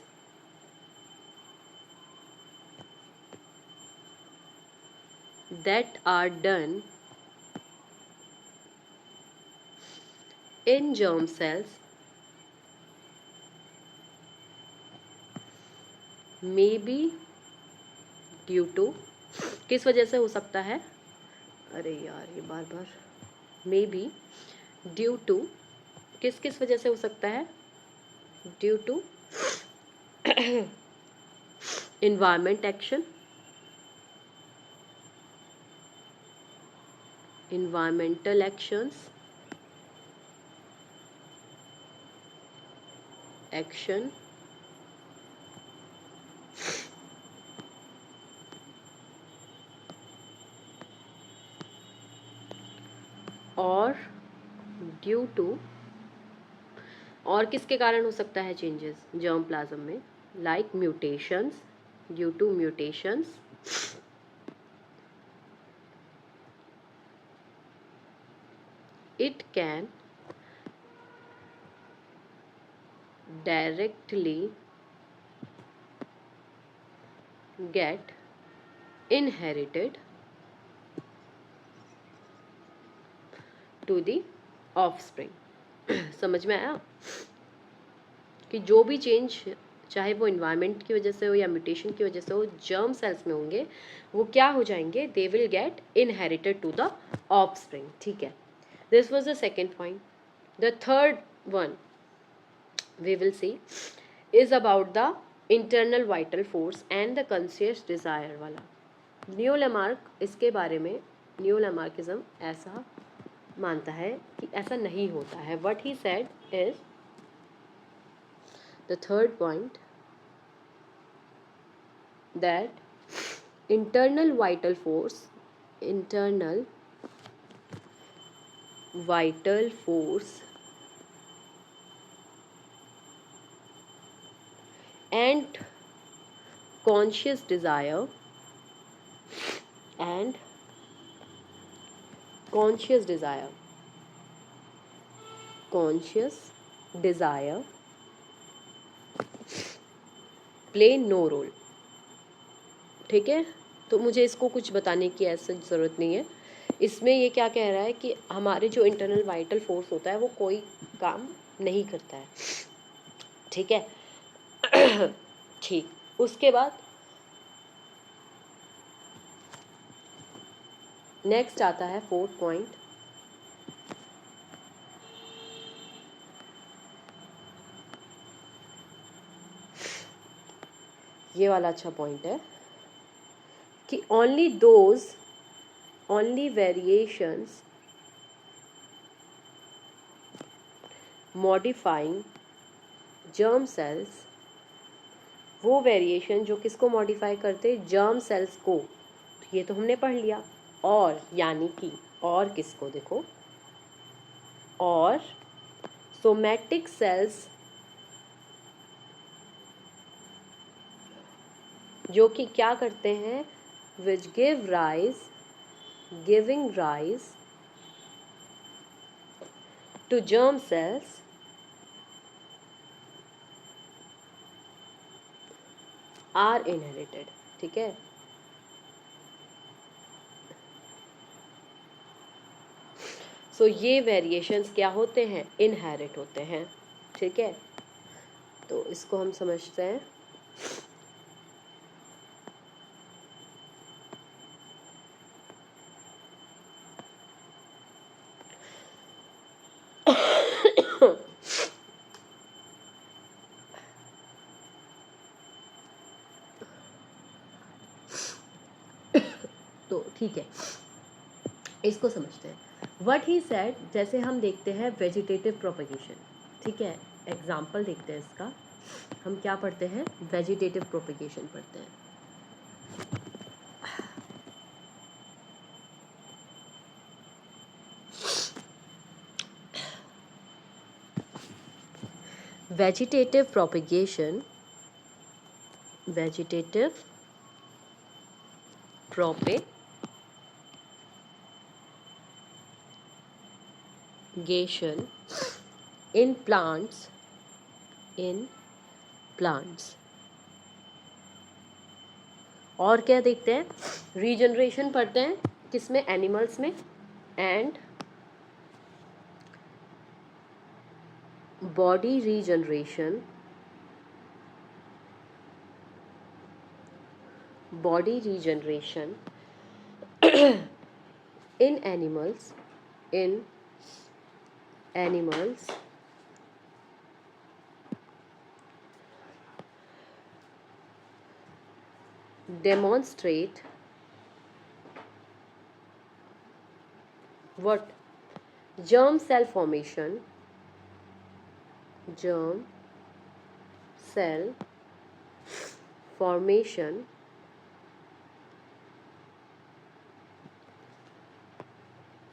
that are done in germ cells may be due to किस वजह से हो सकता है? अरे यार ये बार बार, मे बी ड्यू टू, किस किस वजह से हो सकता है? Due to environment action, environmental actions, action, और ड्यू टू, और किसके कारण हो सकता है चेंजेस जर्म प्लाज्म में? Like mutations, due to mutations, it can directly get inherited to the offspring। समझ में आया कि जो भी चेंज, चाहे वो इन्वायरमेंट की वजह से हो या म्यूटेशन की वजह से हो, जर्म सेल्स में होंगे, वो क्या हो जाएंगे? They will get inherited to the offspring. ठीक है, this was the second point. The third one we will see is about the internal vital force and the conscious desire वाला। न्यू लैमार्क इसके बारे में, न्यू लैमार्किज्म ऐसा मानता है कि ऐसा नहीं होता है। what he said is, the third point, that internal vital force, internal vital force and conscious desire and conscious desire, conscious desire play no role। ठीक है, तो मुझे इसको कुछ बताने की ऐसी ज़रूरत नहीं है। इसमें ये क्या कह रहा है कि हमारे जो इंटरनल वाइटल फोर्स होता है वो कोई काम नहीं करता है। ठीक है ठीक, उसके बाद नेक्स्ट आता है फोर्थ पॉइंट। ये वाला अच्छा पॉइंट है कि only variations modifying germ cells, वो वेरिएशन जो किसको मॉडिफाई करते? जर्म सेल्स को। तो ये तो हमने पढ़ लिया। और यानी कि, और किसको? देखो, और सोमैटिक सेल्स जो कि क्या करते हैं? Which giving rise to germ cells are inherited. ठीक है, सो ये वेरिएशंस क्या होते हैं? इनहेरिट होते हैं। ठीक है, तो इसको हम समझते हैं। तो ठीक है, इसको समझते हैं। व्हाट ही सेड, जैसे हम देखते हैं वेजिटेटिव प्रोपेगेशन। ठीक है, एग्जाम्पल देखते हैं इसका। हम क्या पढ़ते हैं? वेजिटेटिव प्रोपेगेशन पढ़ते हैं। Vegetative propagation, vegetative propagation in plants, और क्या देखते हैं? रीजनरेशन पढ़ते हैं। किसमें? एनिमल्स में। And body regeneration, in animals demonstrate what? Germ cell formation. Germ cell formation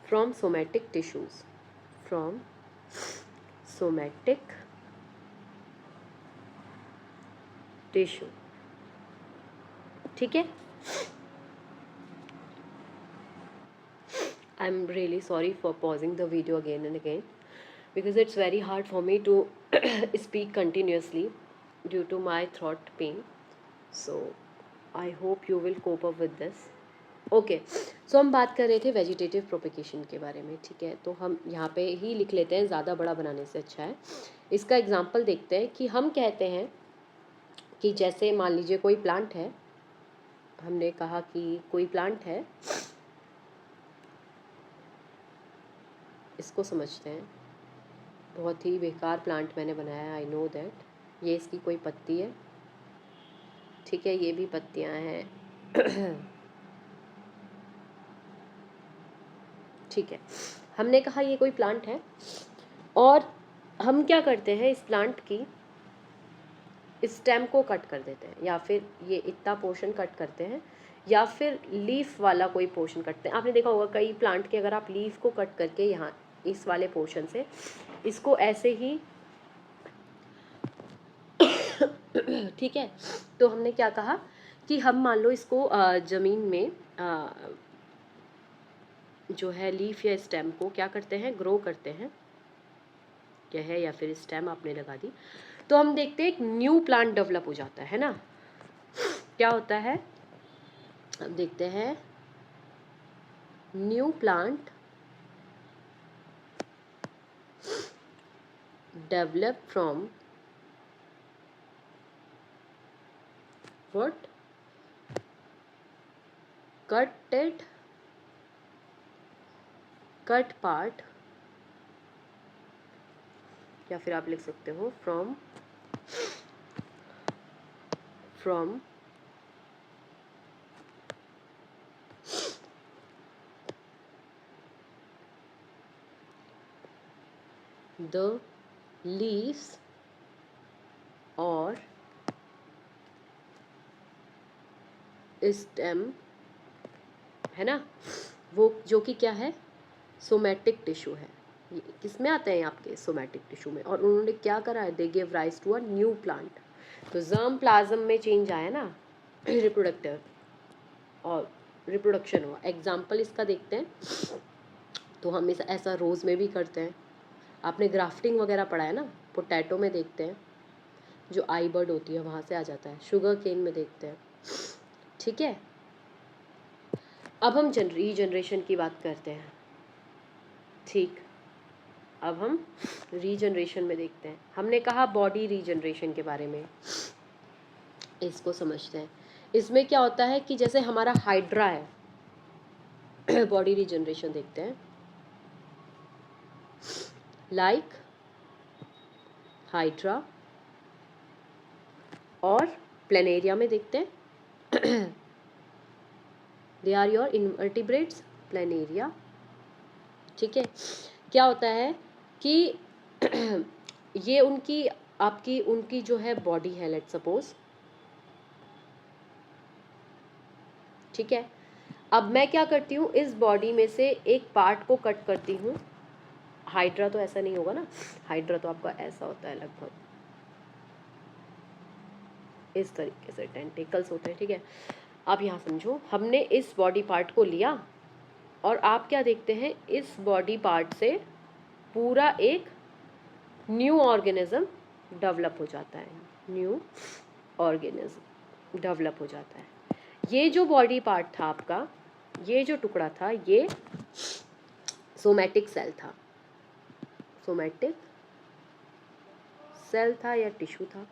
from somatic tissues. From somatic tissue. ठीक है. I'm really sorry for pausing the video again and again, because it's very hard for me to speak continuously due to my throat pain. So I hope you will cope up with this. Okay, so हम बात कर रहे थे वेजिटेटिव प्रोपेगेशन के बारे में. ठीक है, तो हम यहाँ पे ही लिख लेते हैं, ज़्यादा बड़ा बनाने से अच्छा है. इसका एग्जांपल देखते हैं कि हम कहते हैं कि जैसे मान लीजिए कोई प्लांट है. हमने कहा कि कोई प्लांट है, इसको समझते हैं. बहुत ही बेकार प्लांट मैंने बनाया है, आई नो दैट. ये इसकी कोई पत्ती है. ठीक है, ये भी पत्तियां हैं. ठीक है, हमने कहा ये कोई प्लांट है, और हम क्या करते हैं, इस प्लांट की स्टेम को कट कर देते हैं, या फिर ये इतना पोर्शन कट करते हैं, या फिर लीफ वाला कोई पोर्शन कटते हैं. आपने देखा होगा कई प्लांट के अगर आप लीफ को कट करके यहाँ इस वाले पोर्शन से इसको ऐसे ही ठीक है, तो हमने क्या कहा कि हम मान लो इसको ज़मीन में जो है लीफ या स्टेम को क्या करते हैं, ग्रो करते हैं. क्या है, या फिर स्टेम आपने लगा दी, तो हम देखते हैं एक न्यू प्लांट डेवलप हो जाता है ना. क्या होता है, अब देखते हैं. New plant develop from what? Cut part, या फिर आप लिख सकते हो फ्रॉम द लीव्स और स्टेम, है ना, वो जो कि क्या है, सोमैटिक टिश्यू है. ये किस में आते हैं आपके, सोमैटिक टिश्यू में. और उन्होंने क्या करा है, they give rise to a new plant. तो जर्म प्लाज्म में चेंज आया ना, रिप्रोडक्टिव और रिप्रोडक्शन हुआ. एग्जाम्पल इसका देखते हैं, तो हम इस ऐसा रोज़ में भी करते हैं. आपने ग्राफ्टिंग वगैरह पढ़ा है ना, पोटैटो में देखते हैं, जो आई बर्ड होती है वहाँ से आ जाता है. शुगर केन में देखते हैं. ठीक है, अब हम रीजनरेशन की बात करते हैं. ठीक, अब हम रीजनरेशन में देखते हैं. हमने कहा बॉडी रीजनरेशन के बारे में, इसको समझते हैं. इसमें क्या होता है कि जैसे हमारा हाइड्रा है, बॉडी रीजनरेशन देखते हैं. लाइक हाइड्रा, और प्लेनेरिया में देखते हैं. They are your invertebrates, planaria. ठीक है, क्या होता है कि ये उनकी जो है बॉडी है, लेट्स सपोज. ठीक है, अब मैं क्या करती हूँ, इस बॉडी में से एक पार्ट को कट करती हूँ. हाइड्रा तो ऐसा नहीं होगा ना, हाइड्रा तो आपका ऐसा होता है, लगभग इस तरीके से टेंटिकल्स होते हैं. ठीक है, आप यहाँ समझो, हमने इस बॉडी पार्ट को लिया, और आप क्या देखते हैं, इस बॉडी पार्ट से पूरा एक न्यू ऑर्गेनिज्म डेवलप हो जाता है. न्यू ऑर्गेनिज्म डेवलप हो जाता है. ये जो बॉडी पार्ट था आपका, ये जो टुकड़ा था, ये सोमैटिक सेल था. सोमैटिक सेल था या टिश्यू था,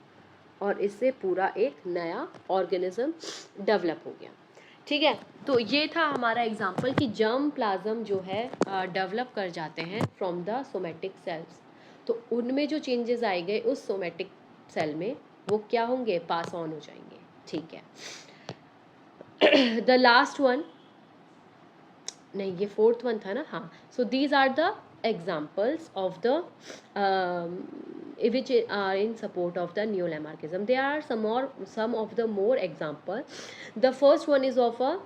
और इससे पूरा एक नया ऑर्गेनिज्म डेवलप हो गया. ठीक है, तो ये था हमारा एग्जाम्पल कि जर्म प्लाज्म जो है डेवलप कर जाते हैं फ्रॉम द सोमेटिक सेल्स। तो उनमें जो चेंजेस आएंगे उस सोमेटिक सेल में वो क्या होंगे, पास ऑन हो जाएंगे। ठीक है, द लास्ट वन, नहीं ये फोर्थ वन था ना, हाँ। So these are the examples of the which are in support of the neolamarckism. There are some of the more example. The first one is of a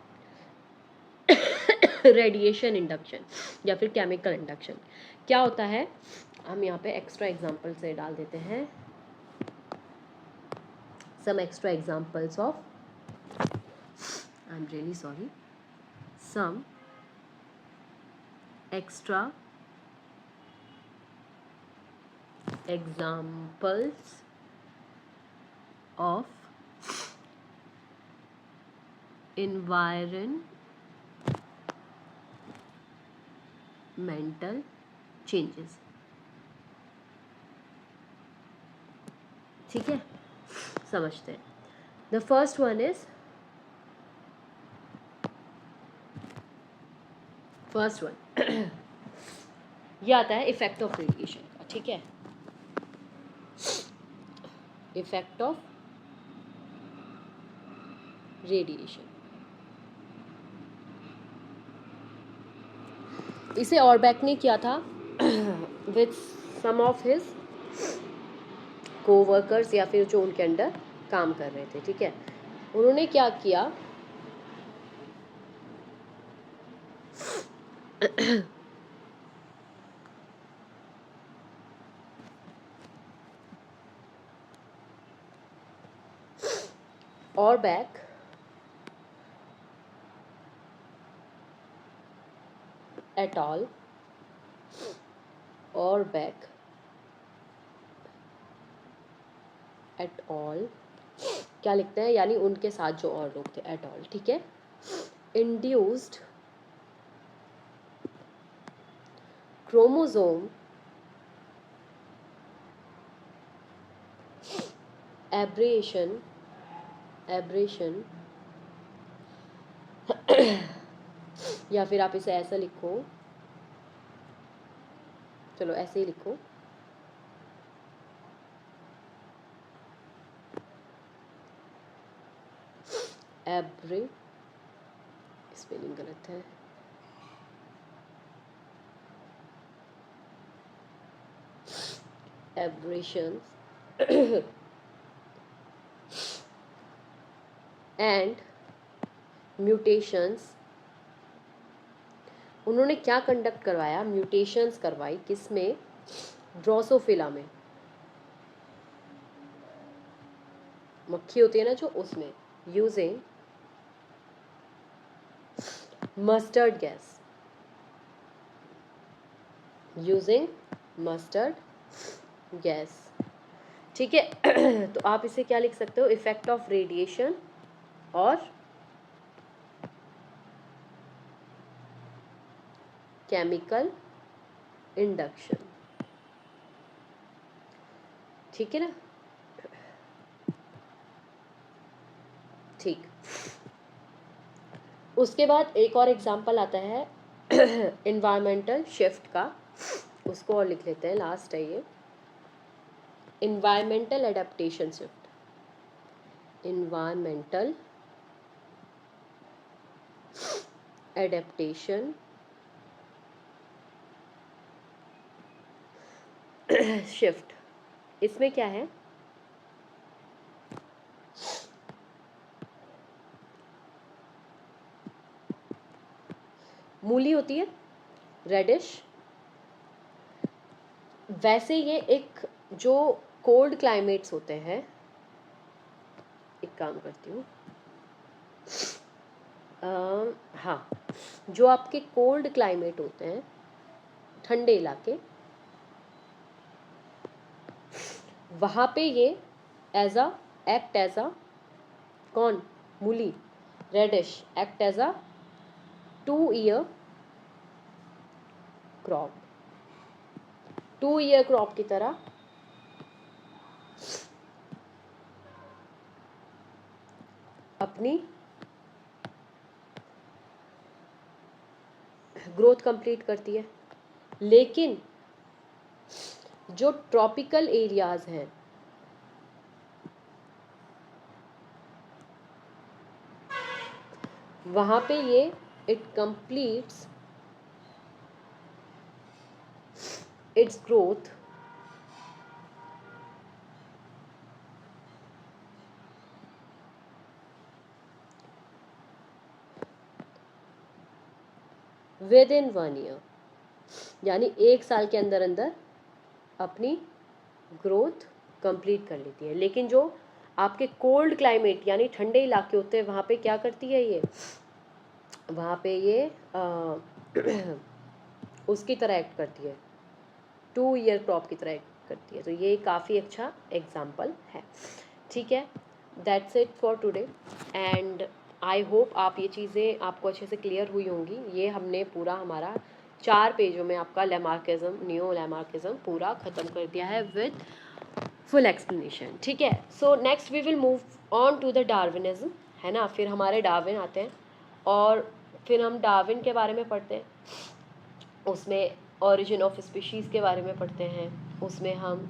radiation induction या फिर केमिकल इंडक्शन। क्या होता है, हम यहाँ पे एक्स्ट्रा एग्जाम्पल से डाल देते हैं, some extra examples of, I am really sorry, some extra examples of environmental changes। ठीक है, समझते हैं। The first one is, first one ये आता है इफेक्ट ऑफ रेडिएशन का। ठीक है, इफेक्ट ऑफ रेडिएशन, इसे ऑरबैक ने किया था with some of his coworkers या फिर जो उनके अंडर काम कर रहे थे। ठीक है, उन्होंने क्या किया, ऑरबैक एट ऑल, ऑरबैक एट ऑल क्या लिखते हैं, यानी उनके साथ जो और लोग थे, एट ऑल। ठीक है, इंड्यूस्ड क्रोमोसोम एब्रेशन या फिर आप इसे ऐसा लिखो, चलो ऐसे ही लिखो, एब्रे, स्पेलिंग गलत है, एब्रेशंस एंड म्यूटेशंस। उन्होंने क्या कंडक्ट करवाया, म्यूटेशंस करवाई, किसमें, ड्रोसोफिला में, मक्खी होती है ना जो, उसमें, using mustard gas, using mustard gas. ठीक है, तो आप इसे क्या लिख सकते हो, इफेक्ट ऑफ रेडिएशन और केमिकल इंडक्शन। ठीक है ना, ठीक। उसके बाद एक और एग्जाम्पल आता है इन्वायरमेंटल शिफ्ट का, उसको और लिख लेते हैं, लास्ट है ये, environmental adaptation shift, environmental adaptation shift. इसमें क्या है, मूली होती है रेडिश, वैसे ये एक जो कोल्ड क्लाइमेट्स होते हैं, एक काम करती हूँ, हाँ, जो आपके कोल्ड क्लाइमेट होते हैं, ठंडे इलाके, वहाँ पे ये एक्ट एज अ कौन, मूली, radish act as a 2 year crop, 2 year crop की तरह अपनी ग्रोथ कंप्लीट करती है। लेकिन जो ट्रॉपिकल एरियाज हैं, वहाँ पे ये it completes it's growth with in 1 year, यानी 1 साल के अंदर अंदर अपनी ग्रोथ कंप्लीट कर लेती है। लेकिन जो आपके कोल्ड क्लाइमेट यानी ठंडे इलाके होते हैं, वहाँ पे क्या करती है ये, वहाँ पे ये उसकी तरह एक्ट करती है, 2 ईयर क्रॉप की तरह एक्ट करती है। तो ये काफ़ी अच्छा एग्जाम्पल है। ठीक है, that's it for today and I hope आप ये चीज़ें आपको अच्छे से क्लियर हुई होंगी। ये हमने पूरा हमारा 4 पेजों में आपका लैमार्किज्म, नियो लैमार्किज्म पूरा ख़त्म कर दिया है विद फुल एक्सप्लेनेशन। ठीक है, so next we will move on to the Darwinism, है ना। फिर हमारे डार्विन आते हैं और फिर हम डार्विन के बारे में पढ़ते हैं, उसमें ओरिजिन ऑफ स्पीशीज़ के बारे में पढ़ते हैं, उसमें हम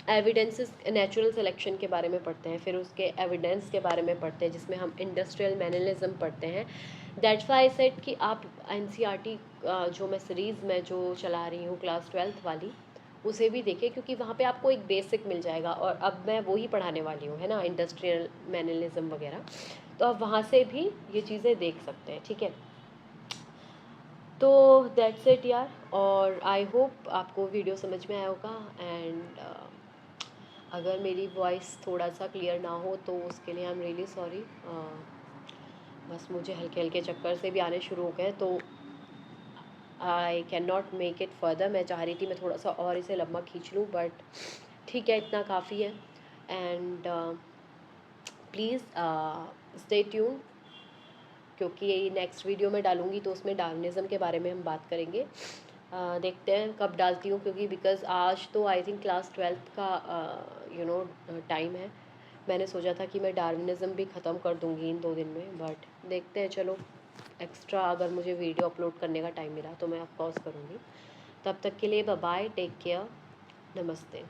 एविडेंसेस नेचुरल सिलेक्शन के बारे में पढ़ते हैं, फिर उसके एविडेंस के बारे में पढ़ते हैं, जिसमें हम इंडस्ट्रियल मैनलिज्म पढ़ते हैं। दैट्स वाई आई सेड कि आप एनसीईआरटी जो मैं सीरीज़ में जो चला रही हूँ क्लास 12th वाली, उसे भी देखें, क्योंकि वहाँ पे आपको एक बेसिक मिल जाएगा और अब मैं वो ही पढ़ाने वाली हूँ, है ना, इंडस्ट्रियल मैनलिज्म वगैरह। तो आप वहाँ से भी ये चीज़ें देख सकते हैं। ठीक है, तो दैट्स इट यार, और आई होप आपको वीडियो समझ में आया होगा। एंड अगर मेरी वॉइस थोड़ा सा क्लियर ना हो तो उसके लिए आई एम रियली सॉरी। बस मुझे हल्के हल्के चक्कर से भी आने शुरू हो गए, तो I can not make it further. मैं चाह रही थी मैं थोड़ा सा और इसे लंबा खींच लूँ, बट ठीक है, इतना काफ़ी है। एंड प्लीज़ स्टे ट्यून, क्योंकि नेक्स्ट वीडियो में डालूँगी तो उसमें डार्विनिज्म के बारे में हम बात करेंगे। देखते हैं कब डालती हूँ, क्योंकि बिकॉज़ आज तो आई थिंक क्लास 12th का टाइम है। मैंने सोचा था कि मैं डार्विनिज्म भी ख़त्म कर दूँगी इन 2 दिन में, बट देखते हैं। चलो, एक्स्ट्रा अगर मुझे वीडियो अपलोड करने का टाइम मिला तो मैं ऑफकोर्स करूँगी। तब तक के लिए बाय बाय, टेक केयर, नमस्ते।